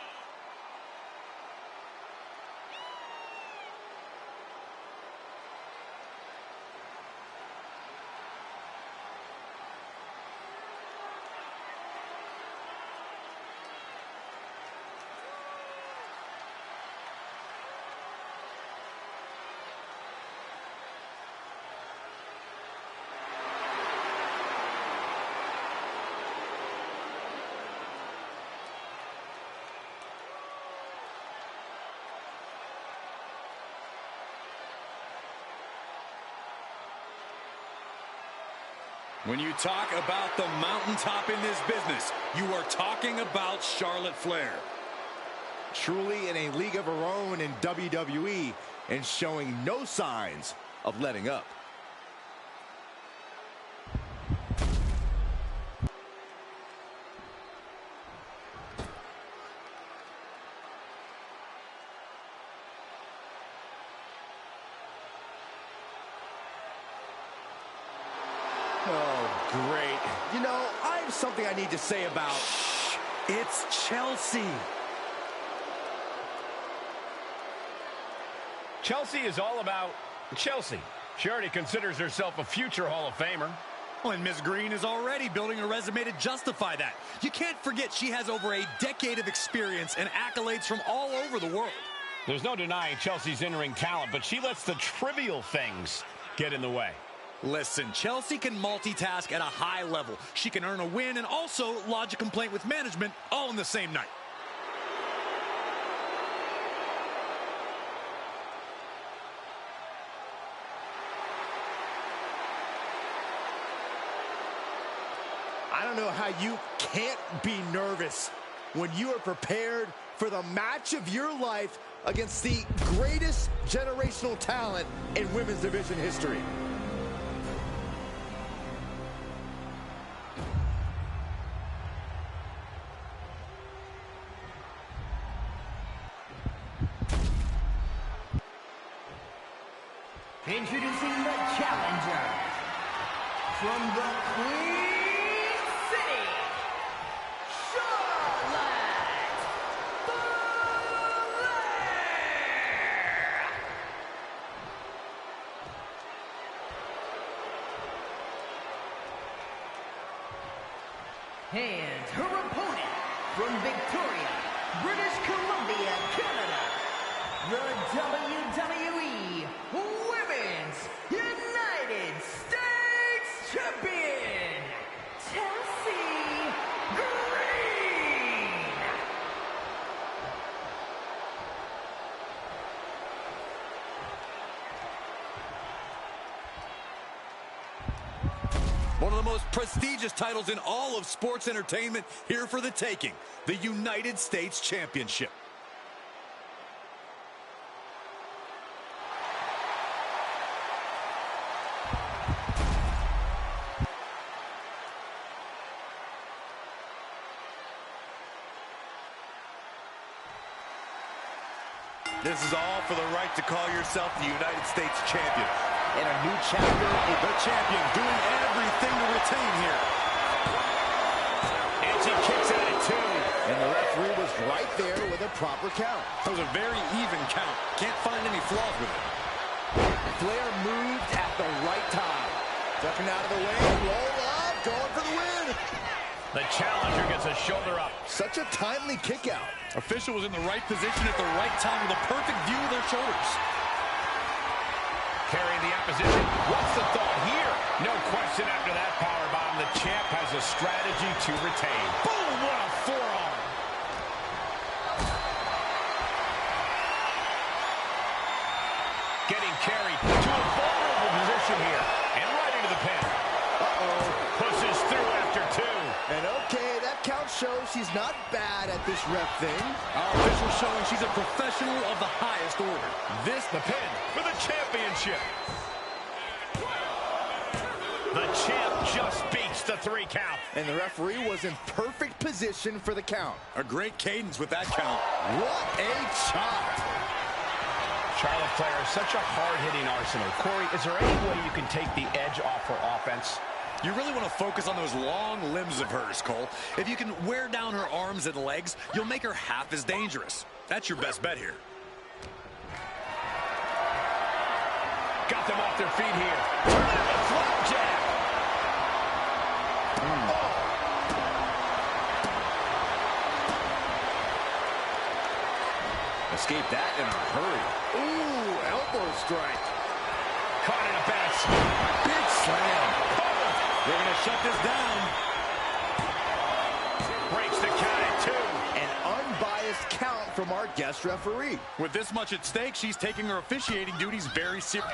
When you talk about the mountaintop in this business, you are talking about Charlotte Flair. Truly in a league of her own in WWE and showing no signs of letting up. Oh, great. You know, I have something I need to say about... Shh, it's Chelsea. Chelsea is all about Chelsea. She already considers herself a future Hall of Famer. Well, and Ms. Green is already building a resume to justify that. You can't forget she has over a decade of experience and accolades from all over the world. There's no denying Chelsea's in-ring talent, but she lets the trivial things get in the way. Listen, Chelsea can multitask at a high level. She can earn a win and also lodge a complaint with management all in the same night. I don't know how you can't be nervous when you are prepared for the match of your life against the greatest generational talent in women's division history. Introducing the challenger from the Queen City, Charlotte Flair. And her opponent from Victoria, British Columbia, Canada, the WWE Women's United States Champion, Chelsea Green. One of the most prestigious titles in all of sports entertainment, here for the taking, the United States Championship. This is all for the right to call yourself the United States Champion. In a new chapter, The champion doing everything to retain here. And she kicks out at 2. and the referee was right there with a proper count. That was a very even count. Can't find any flaws with it. Flair moved at the right time. Ducking out of the way, roll up, going for the win. The challenger gets a shoulder up. Such a timely kick out. Official was in the right position at the right time with a perfect view of their shoulders. Carrying the opposition. What's the thought here? No question after that powerbomb. The champ has a strategy to retain. Boom! What a forearm. Getting carried to a vulnerable position here. And right into the pin. Uh-oh. Pushes through after 2. And okay, that count shows she's not bad at this ref thing. Our official showing she's a professional of the highest order. This the pin for the championship. The champ just beats the 3 count. And the referee was in perfect position for the count. A great cadence with that count. What a chop. Charlotte Flair is such a hard-hitting arsenal. Corey, is there any way you can take the edge off her offense? You really want to focus on those long limbs of hers, Cole. If you can wear down her arms and legs, you'll make her half as dangerous. That's your best bet here. Got them off their feet here. Turn it into a flapjack. Escaped that in a hurry. Ooh, elbow strike. Caught in a bad Big slam. They're going to shut this down. breaks the count at 2. An unbiased count from our guest referee. With this much at stake, she's taking her officiating duties very serious.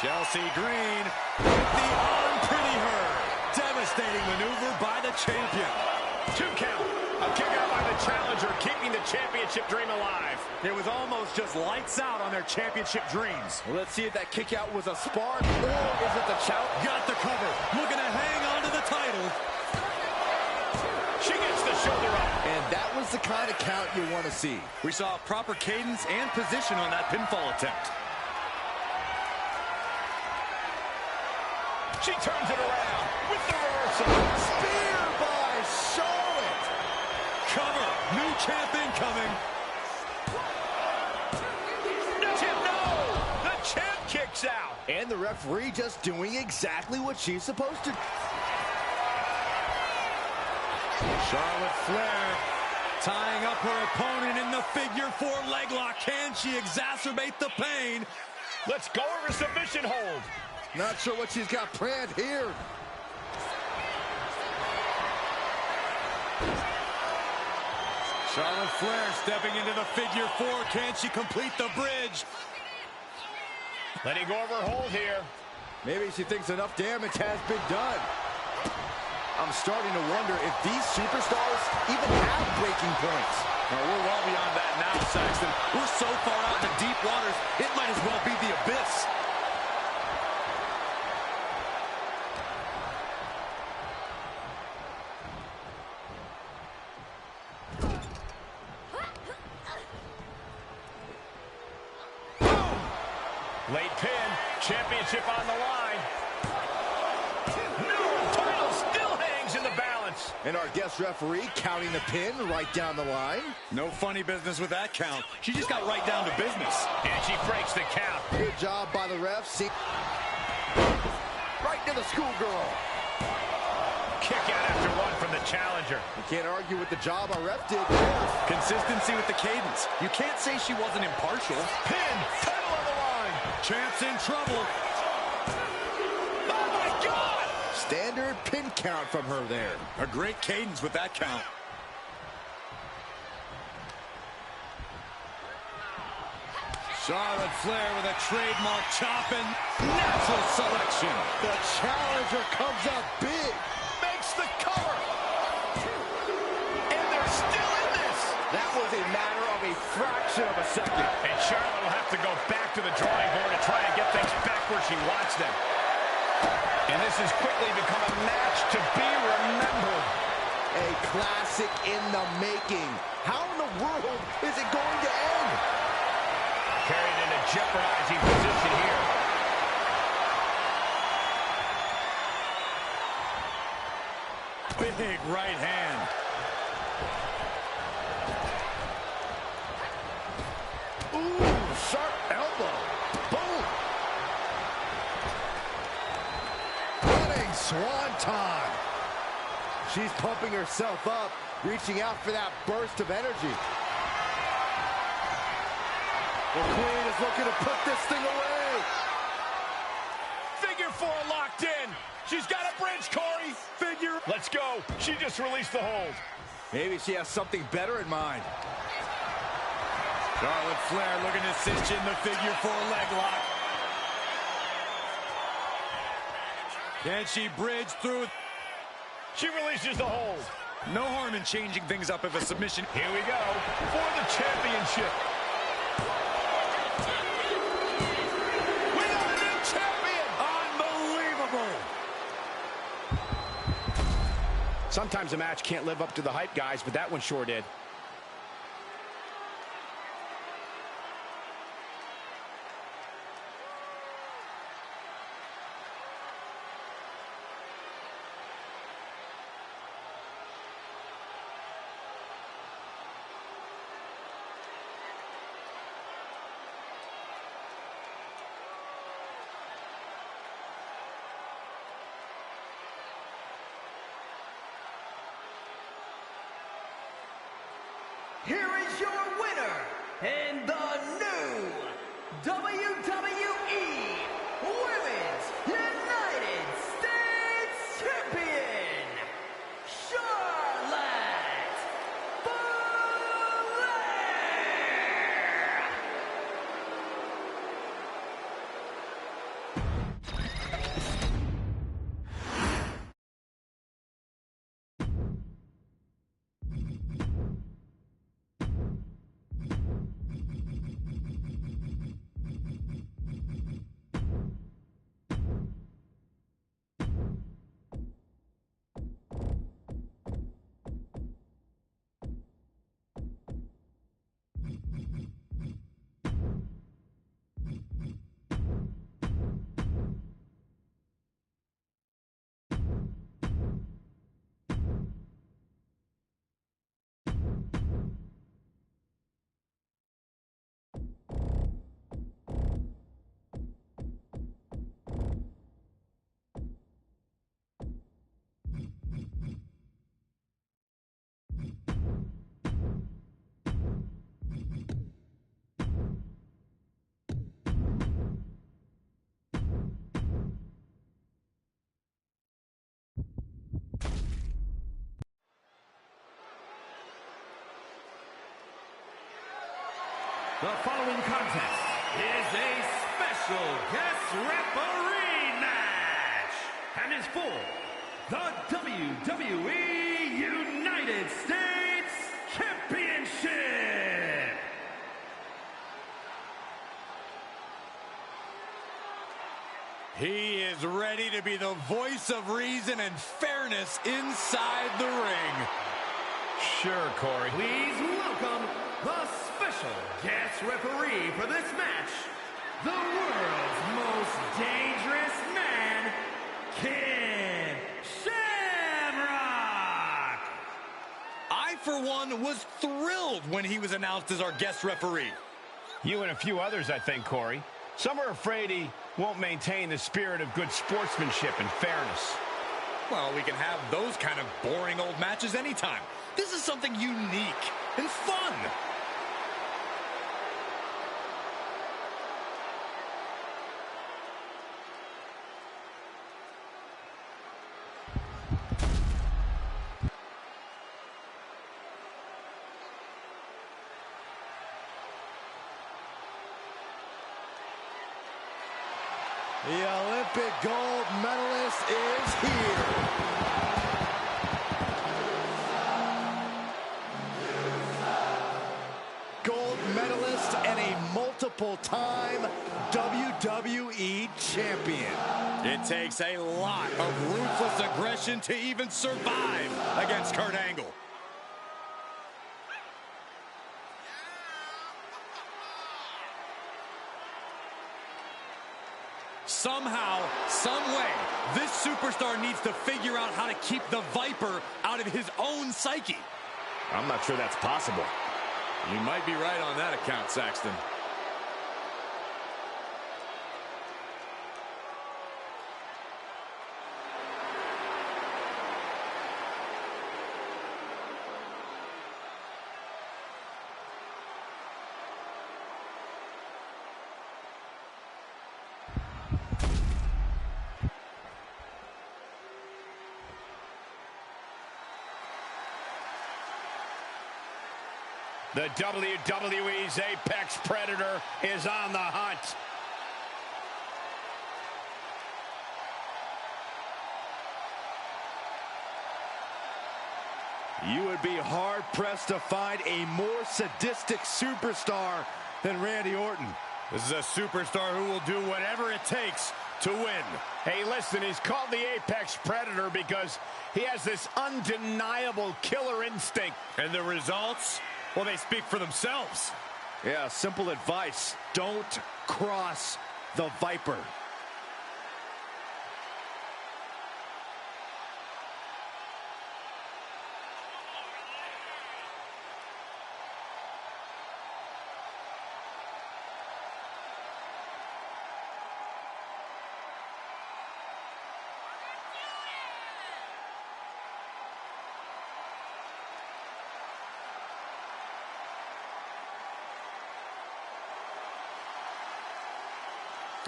Chelsea Green with the unpretty her. Devastating maneuver by the champion. 2 count. A kick out by the challenger, keeping the championship dream alive. It was almost just lights out on their championship dreams. Well, let's see if that kick out was a spark or is it the shout? Got the cover. Looking to hang on to the title. She gets the shoulder up. And that was the kind of count you want to see. We saw proper cadence and position on that pinfall attempt. She turns it around with the reversal. Spear by Charlotte. Cover. New champ incoming. No! The champ kicks out. And the referee just doing exactly what she's supposed to. Charlotte Flair tying up her opponent in the figure 4 leg lock. Can she exacerbate the pain? Let's go over submission hold. Not sure what she's got planned here. Charlotte Flair stepping into the figure 4. Can she complete the bridge? Letting go of her hold here. Maybe she thinks enough damage has been done. I'm starting to wonder if these superstars even have breaking points. Well, we're well beyond that now, Saxton. We're so far out in the deep waters, it might as well be the abyss. Late pin. Championship on the line. No! Title still hangs in the balance. And our guest referee counting the pin right down the line. No funny business with that count. She just got right down to business. And she breaks the count. Good job by the ref. See, right to the schoolgirl. kick out after one from the challenger. You can't argue with the job our ref did. Consistency with the cadence. You can't say she wasn't impartial. Pin, title on the line. Champ's in trouble. Oh, my God! Standard pin count from her there. A great cadence with that count. Charlotte Flair with a trademark chop and natural selection. The challenger comes up big. Makes the cover. And they're still in this. That was a matter of a fraction of a second. And Charlotte will have to go back to the drawing board and try and get things back where she wants them. And this has quickly become a match to be remembered. A classic in the making. How in the world is it going to end? Carried in a jeopardizing position here. Big right hand. Ooh, sharp elbow. Boom. Running swanton. She's pumping herself up, reaching out for that burst of energy. The Queen is looking to put this thing away. Figure four locked in. She's got a bridge, Corey. Figure. Let's go. She just released the hold. Maybe she has something better in mind. Charlotte Flair looking to cinch in the figure four leg lock. Can she bridge through? She releases the hold. No harm in changing things up if a submission. Here we go for the championship. We got a new champion. Unbelievable. Sometimes a match can't live up to the hype, guys, but that one sure did. Here is your winner, and the new WWE Women's United States Champion, Charlotte Flair. The following contest is a special guest referee match and is for the WWE United States Championship. He is ready to be the voice of reason and fairness inside the ring. Sure, Corey. Please welcome the special guest referee for this match, the world's most dangerous man, Ken Shamrock. I, for one, was thrilled when he was announced as our guest referee. You and a few others, I think, Corey. Some are afraid he won't maintain the spirit of good sportsmanship and fairness. Well, we can have those kind of boring old matches anytime. This is something unique and fun. The Olympic gold medalist is here. Gold medalist and a multiple-time WWE champion. It takes a lot of ruthless aggression to even survive against Kurt Angle. Somehow, some way, this superstar needs to figure out how to keep the Viper out of his own psyche. I'm not sure that's possible. You might be right on that account, Saxton. The WWE's Apex Predator is on the hunt. You would be hard-pressed to find a more sadistic superstar than Randy Orton. This is a superstar who will do whatever it takes to win. Hey, listen, he's called the Apex Predator because he has this undeniable killer instinct. And the results? Well, they speak for themselves. Yeah, simple advice. Don't cross the Viper.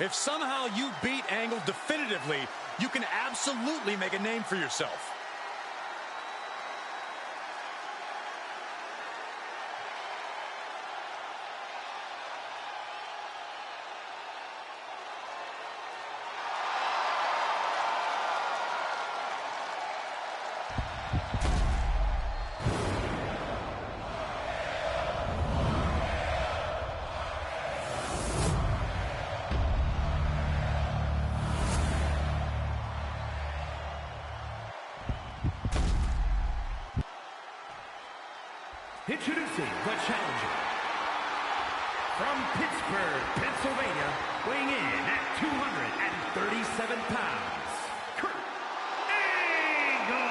If somehow you beat Angle definitively, you can absolutely make a name for yourself. Introducing the challenger. From Pittsburgh, Pennsylvania, weighing in at 237 pounds, Kurt Angle!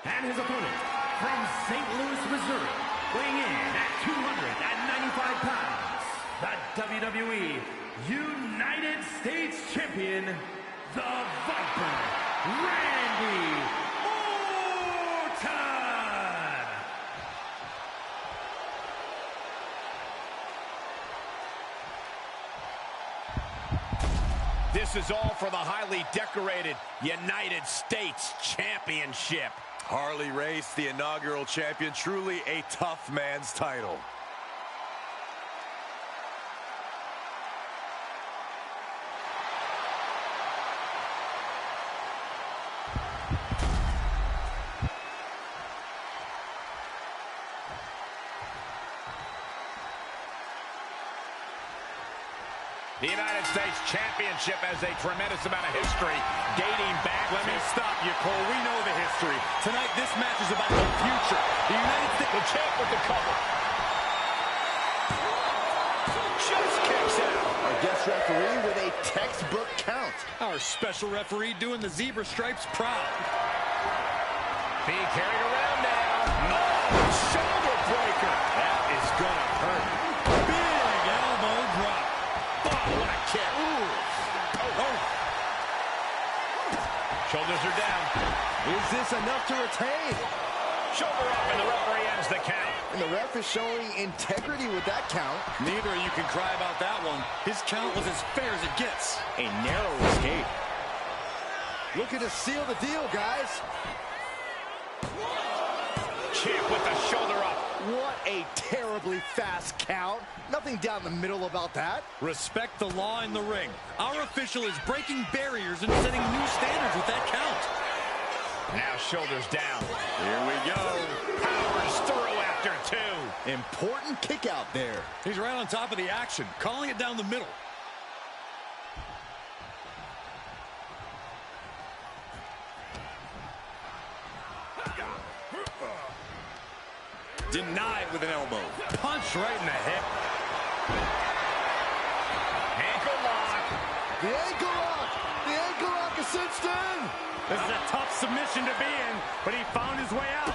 And his opponent, from St. Louis, Missouri, weighing in at 295 pounds, the WWE United States Champion, the Viper, Randy Orton! This is all for the highly decorated United States Championship. Harley Race, the inaugural champion, truly a tough man's title. The United States Championship has a tremendous amount of history dating back. Let me stop you, Cole. We know the history. Tonight, this match is about the future. The United States, the champ with the cover. Just kicks out. Our guest referee with a textbook count. our special referee doing the zebra stripes proud. Being carried around now. Oh, shoulder breaker. That Shoulders are down. Is this enough to retain? Shoulder up, and the referee ends the count. And the ref is showing integrity with that count. Neither of you can cry about that one. His count was as fair as it gets. A narrow escape. Looking to seal the deal, guys. Champ with the shoulder up. What a terribly fast count. Nothing down the middle about that. Respect the law in the ring. Our official is breaking barriers and setting new standards with that count. Now shoulders down. Here we go. Powers through after two. Important kick out there. He's right on top of the action, calling it down the middle. Denied with an elbow. Punch right in the hip. Ankle lock. The ankle lock. The ankle lock is cinched in. This is a tough submission to be in, but he found his way out.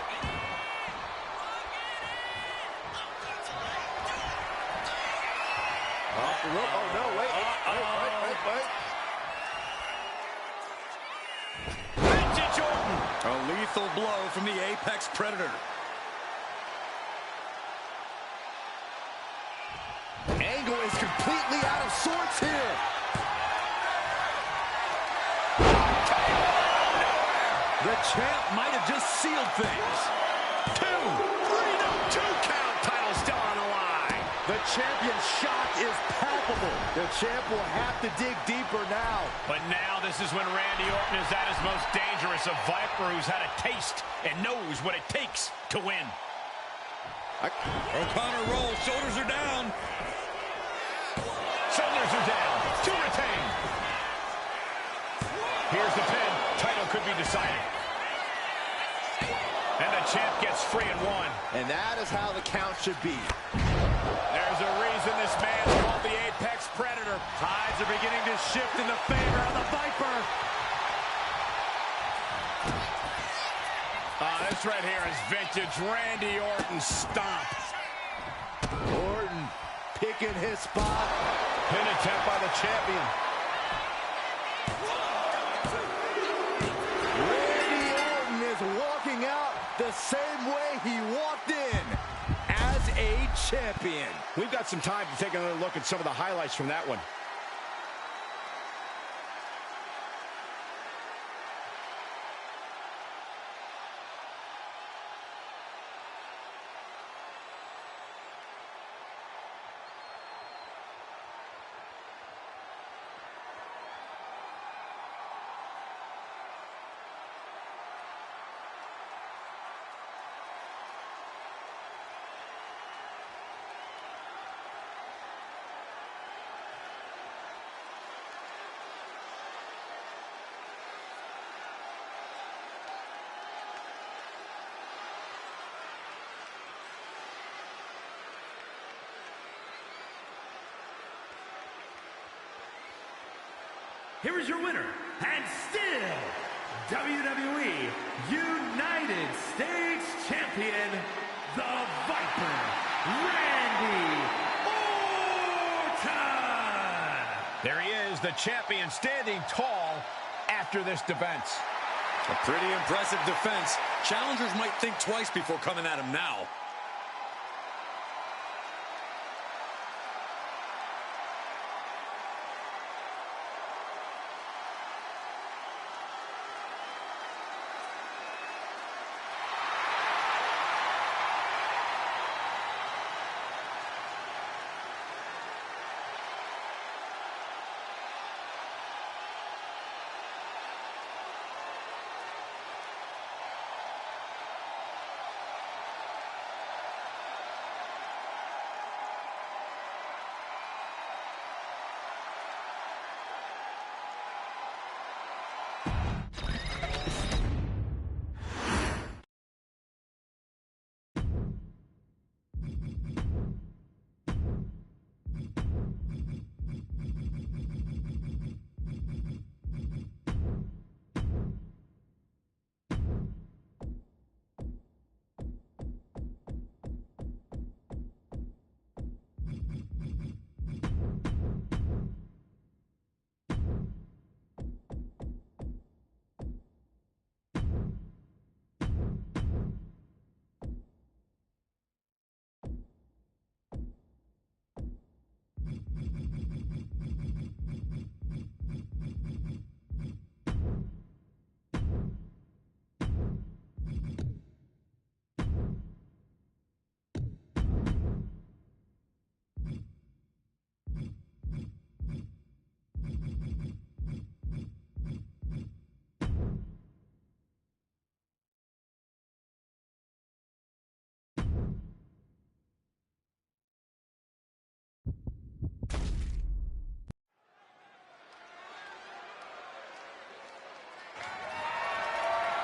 Off the rope. Oh, no, wait. Vintage Orton. A lethal blow from the Apex Predator. Angle is completely out of sorts here. The champ might have just sealed things. 2, 3, no, 2 count. Title still on the line. The champion's shock is palpable. The champ will have to dig deeper now. But now this is when Randy Orton is at his most dangerous, a Viper who's had a taste and knows what it takes to win. O'Connor rolls, shoulders are down. Shoulders are down. To retain. Here's the pin. Title could be decided. And the champ gets free in one. And that is how the count should be. There's a reason this man's called the Apex Predator. Tides are beginning to shift in the favor of the Viper. This right here is vintage Randy Orton stomp. Orton picking his spot. Pin attempt by the champion. Randy Orton is walking out the same way he walked in as a champion. We've got some time to take another look at some of the highlights from that one. Here is your winner, and still WWE United States Champion, the Viper, Randy Orton! There he is, the champion, standing tall after this defense. A pretty impressive defense. Challengers might think twice before coming at him now.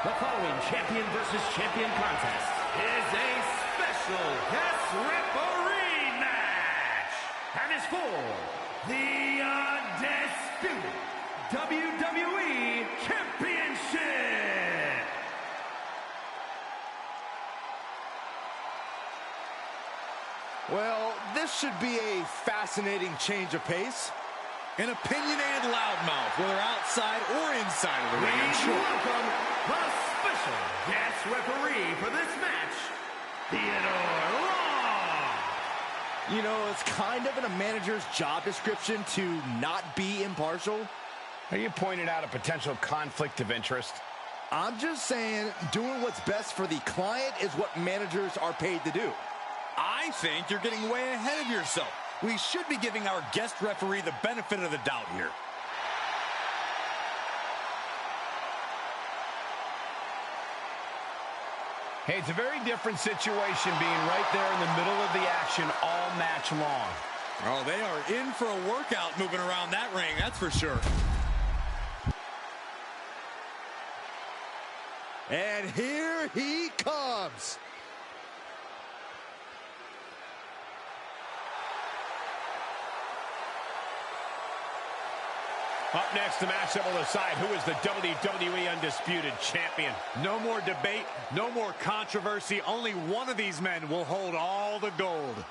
The following champion versus champion contest is a special guest referee match and is for the undisputed WWE Championship. Well, this should be a fascinating change of pace. An opinionated loudmouth, whether outside or inside of the ring, I'm sure. Welcome the special guest referee for this match, Theodore Long. You know, it's kind of in a manager's job description to not be impartial. Are you pointing out a potential conflict of interest? I'm just saying, doing what's best for the client is what managers are paid to do. I think you're getting way ahead of yourself. We should be giving our guest referee the benefit of the doubt here. Hey, it's a very different situation being right there in the middle of the action all match long. Oh, they are in for a workout moving around that ring, that's for sure. And here he comes. Up next, the matchup will decide who is the WWE Undisputed Champion. No more debate, no more controversy. Only one of these men will hold all the gold.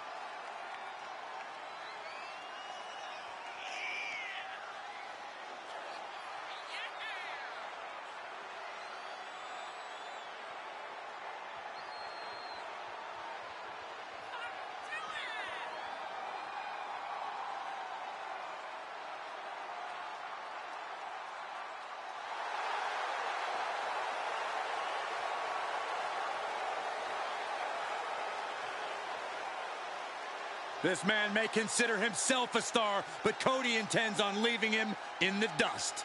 This man may consider himself a star, but Cody intends on leaving him in the dust.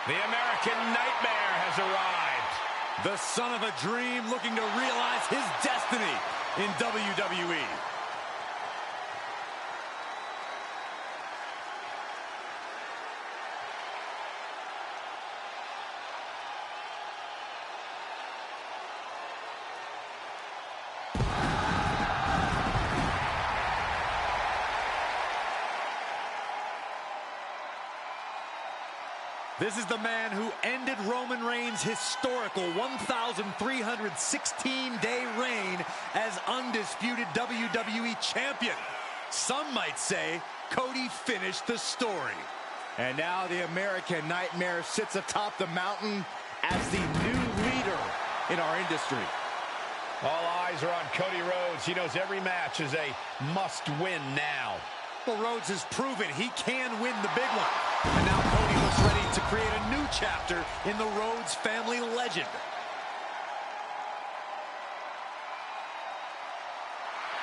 The American Nightmare has arrived. The son of a dream looking to realize his destiny in WWE. This is the man who ended Roman Reigns' historical 1,316-day reign as undisputed WWE champion. Some might say Cody finished the story. And now the American Nightmare sits atop the mountain as the new leader in our industry. All eyes are on Cody Rhodes. He knows every match is a must-win now. Well, Rhodes has proven he can win the big one. And now Cody looks ready to create a new chapter in the Rhodes family legend.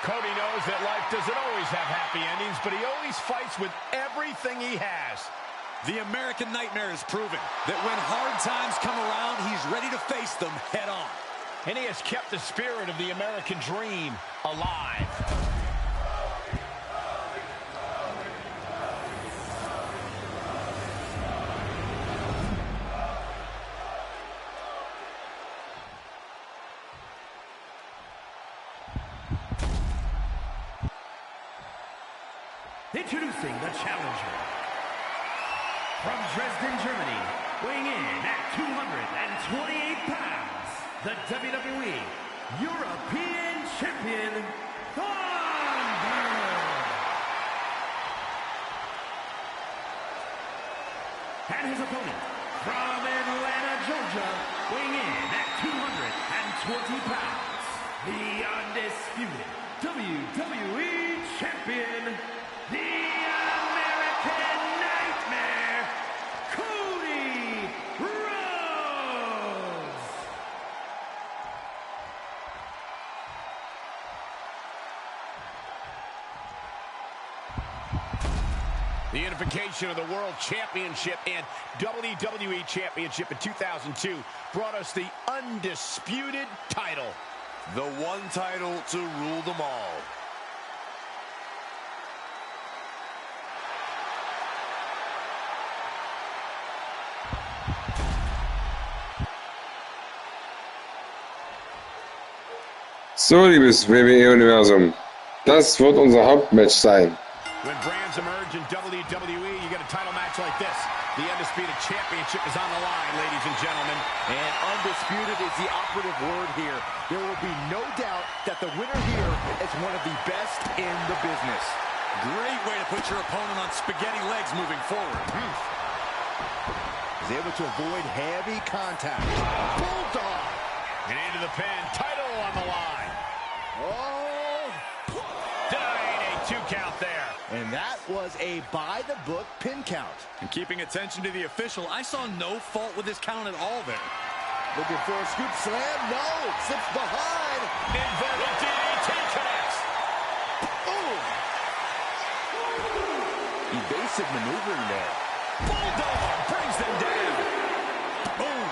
Cody knows that life doesn't always have happy endings, but he always fights with everything he has. The American Nightmare has proven that when hard times come around, he's ready to face them head on. And he has kept the spirit of the American dream alive. Introducing the challenger. From Dresden, Germany, weighing in at 228 pounds, the WWE European Champion, Thunder. And his opponent, from Atlanta, Georgia, weighing in at 220 pounds, the undisputed WWE Champion, the American Nightmare, Cody Rhodes. The unification of the World Championship and WWE Championship in 2002 brought us the undisputed title. The one title to rule them all. So, liebes WWE-Universum, das wird unser Hauptmatch sein. When brands emerge in WWE, you get a title match like this. The Undisputed Championship is on the line, ladies and gentlemen. And undisputed is the operative word here. There will be no doubt that the winner here is one of the best in the business. Great way to put your opponent on spaghetti legs moving forward. Is able to avoid heavy contact. Bulldog. And into the pin. Title on the line. Oh. Denying a 2 count there. And that was a by-the-book pin count. And keeping attention to the official, I saw no fault with this count at all there. Looking for a scoop slam. No. Slips behind. Inverted DDT connects. Boom. Evasive maneuvering there. Bulldog brings them down. Boom.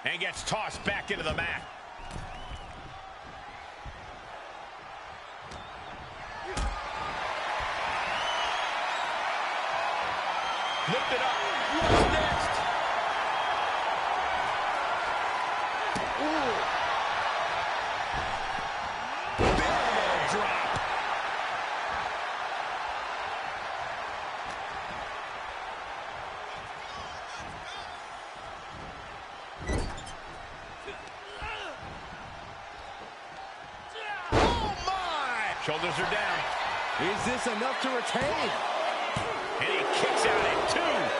And gets tossed back into the mat. Lift it up. What's next? Ooh. Big drop. Shoulders are down. Is this enough to retain? And he kicks out at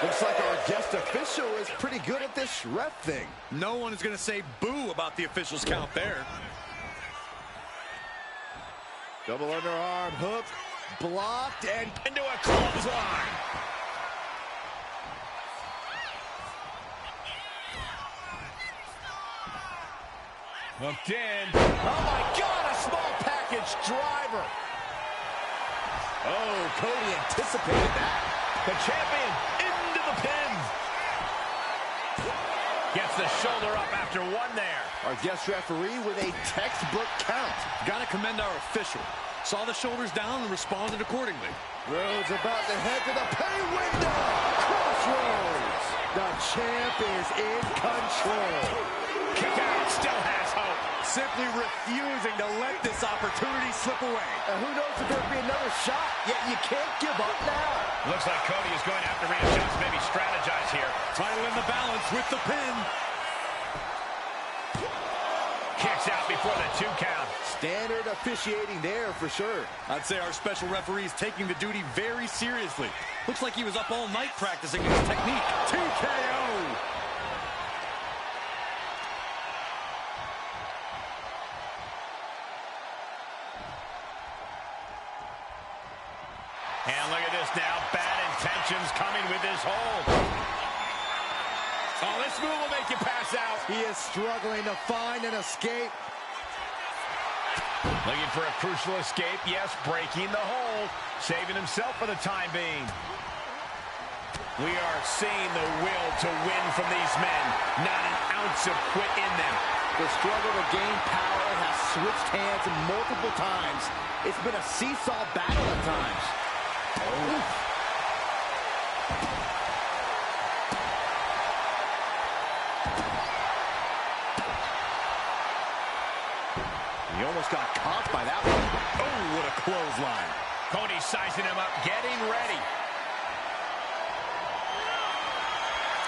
2. Looks like our guest official is pretty good at this ref thing. No one is going to say boo about the official's count there. Double underarm hook. Blocked and Into a clothesline. Hooked in. oh my God, a small package driver. Oh, Cody anticipated that. The champion into the pin. Gets the shoulder up after 1 there. Our guest referee with a textbook count. Got to commend our official. Saw the shoulders down and responded accordingly. Rhodes about to head to the pay window. Crossroads. The champ is in control. Kick out, still has hope. Simply refusing to let this opportunity slip away. And who knows if there'll be another shot, yet you can't give up now. Looks like Cody is going to have to readjust, maybe strategize here. Title in the balance with the pin. Kicks out before the 2 count. Standard officiating there for sure. I'd say our special referee is taking the duty very seriously. Looks like he was up all night practicing his technique. TKO! And look at this now. Bad intentions coming with this hold. Oh, this move will make you pass out. He is struggling to find an escape. Looking for a crucial escape. Yes, breaking the hold. Saving himself for the time being. We are seeing the will to win from these men. Not an ounce of quit in them. The struggle to gain power has switched hands multiple times. It's been a seesaw battle at times. Oof. He almost got caught by that one. Oh, what a clothesline. Cody sizing him up, getting ready.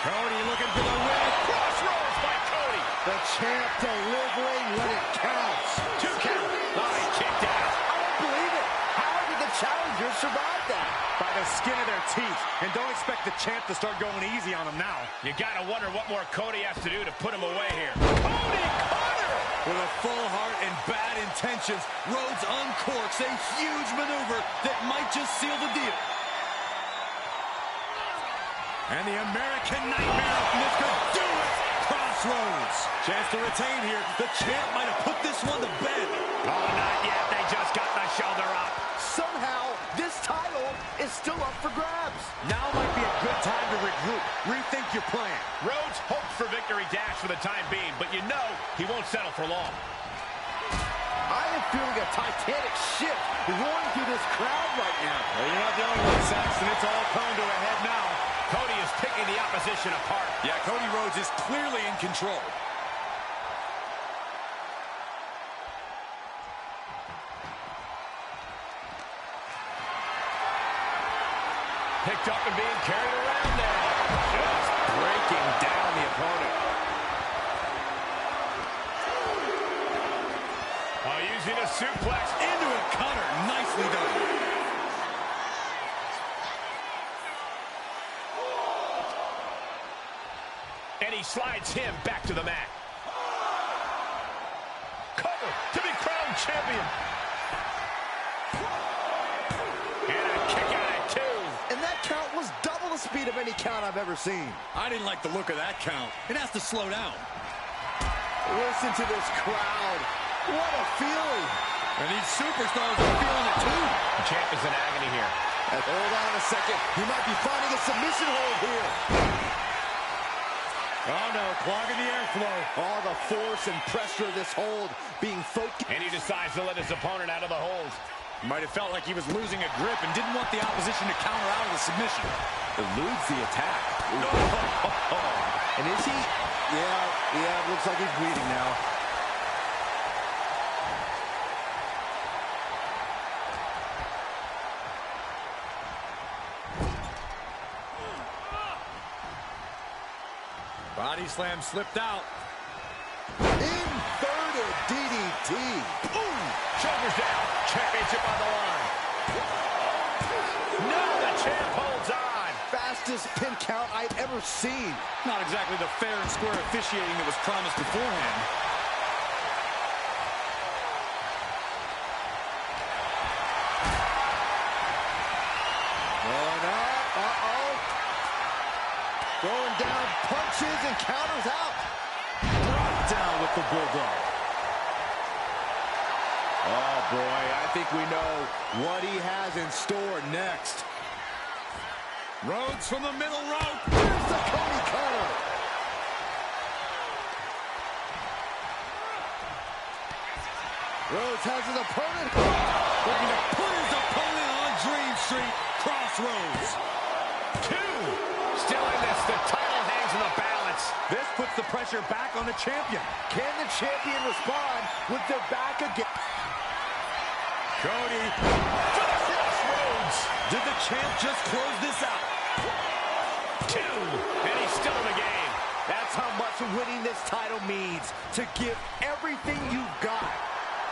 Cody looking for the win. Crossroads by Cody. The champ delivering when it counts. 2 count. Oh, he kicked out. I don't believe it. How did the challenger survive that? By the skin of their teeth. And don't expect the champ to start going easy on him now. You gotta wonder what more Cody has to do to put him away here. Cody Cutter! With a full heart and bad intentions, Rhodes uncorks a huge maneuver that might just seal the deal. And the American Nightmare, this could do it! Crossroads. Chance to retain here. The champ might have put this one to bed. Oh, not yet. They just got the shoulder up. Somehow, this title is still up for grabs. Now might be a good time to regroup. Rethink your plan. Rhodes hopes for victory dash for the time being, but you know he won't settle for long. I am feeling a titanic shift roaring through this crowd right now. Well, you're not the only one, Saxton. It's all coming to a head now. Cody is picking the opposition apart. Yeah, Cody Rhodes is clearly in control. Picked up and being carried around there. Just breaking down the opponent. Using a suplex into a cutter. Nicely done. And he slides him back to the mat. Cover to be crowned champion. And a kick out at 2. And that count was double the speed of any count I've ever seen. I didn't like the look of that count. It has to slow down. Listen to this crowd. What a feeling. And these superstars are feeling it too. The champ is in agony here. Hold on a second. He might be finding a submission hold here. Oh no, clogging the airflow. All the force and pressure of this hold being focused. And he decides to let his opponent out of the hold. Might have felt like he was losing a grip and didn't want the opposition to counter out of the submission. Eludes the attack. And is he? Yeah, looks like he's bleeding now. Body slam slipped out. Inverted DDT. Boom! Shoulders down. Championship on the line. No, the champ holds on. Fastest pin count I've ever seen. Not exactly the fair and square officiating that was promised beforehand. Going up. Uh-oh. Going down, punches and counters out. Brought down with the bulldog. Oh, boy, I think we know what he has in store next. Rhodes from the middle rope. Here's the Cody Cutter. Rhodes has his opponent. Looking to put his opponent on Dream Street. Crossroads. 2. Still in this. The title hangs in the balance. This puts the pressure back on the champion. Can the champion respond with their back again? Cody For the crossroads. Did the champ just close this out? 2. And he's still in the game. That's how much winning this title means. To give everything you've got.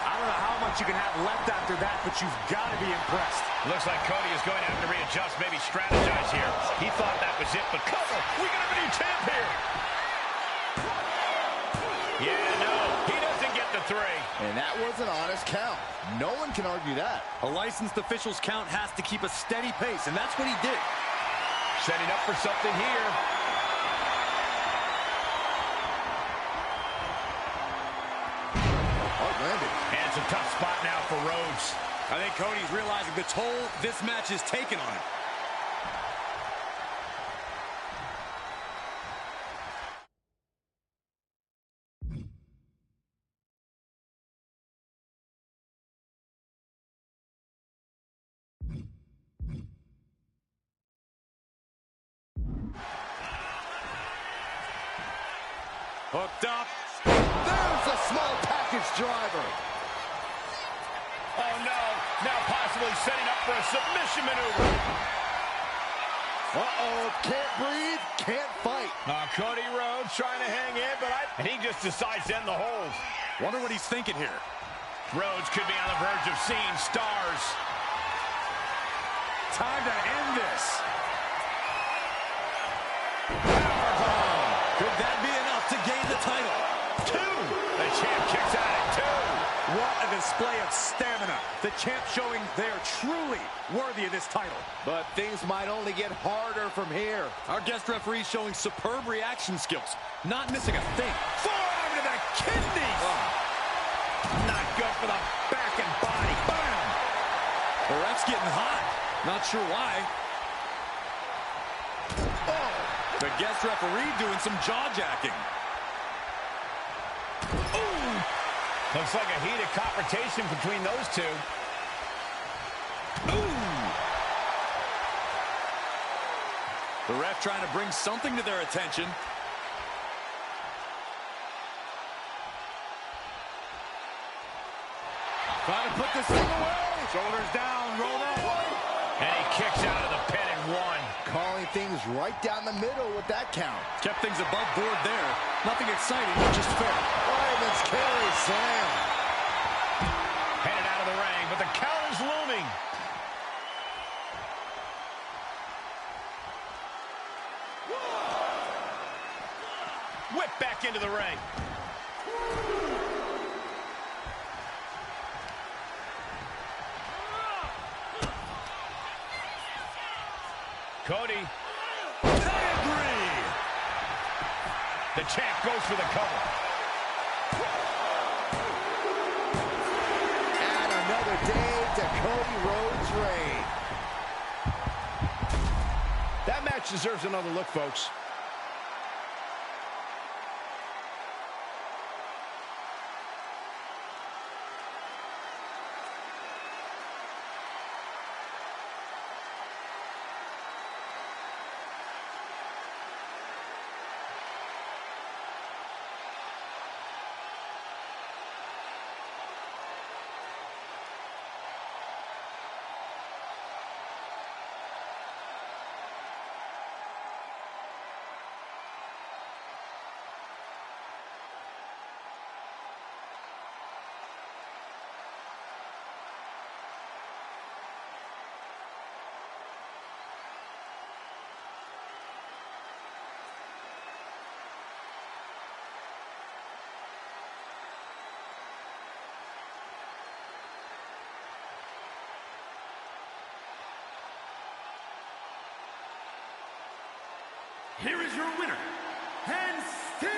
I don't know how much you can have left after that, but you've got to be impressed. Looks like Cody is going to have to readjust, maybe strategize here. He thought that was it, but cover. We got a new champ here. Yeah, no, he doesn't get the 3. And that was an honest count. No one can argue that. A licensed official's count has to keep a steady pace, and that's what he did. Setting up for something here. And it's a tough spot now for Rhodes. I think Cody's realizing the toll this match has taken on him. Hooked up. There's a small package driver. Oh, no. Now possibly setting up for a submission maneuver. Uh-oh. Can't breathe, can't fight. Cody Rhodes trying to hang in, and he just decides to end the hold. Wonder what he's thinking here. Rhodes could be on the verge of seeing stars. time to end this. Powerbomb. Could that be enough to gain the title? 2. The champ kicks out at 2. What a display of stamina. The champ showing they are truly worthy of this title. But things might only get harder from here. Our guest referee showing superb reaction skills. Not missing a thing. Forearm to the kidneys. Not good for the back and body. Bam! The ref's getting hot. Not sure why. Oh, the guest referee doing some jaw-jacking. Looks like a heated confrontation between those two. The ref trying to bring something to their attention. Trying to put this thing away. Shoulders down, roll up. And he kicks out of the pin and 1. Calling things right down the middle with that count. Kept things above board there. Nothing exciting, just fair. Fireman's carry slam. Headed out of the ring, but the count is looming. Whip back into the ring. Cody. Pedigree. The champ goes for the cover. And another day to Cody Rhodes' reign. That match deserves another look, folks. Here is your winner, and still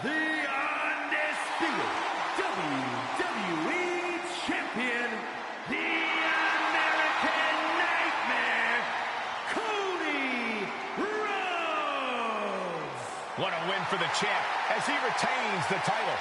the undisputed WWE Champion, the American Nightmare, Cody Rhodes. What a win for the champ as he retains the title.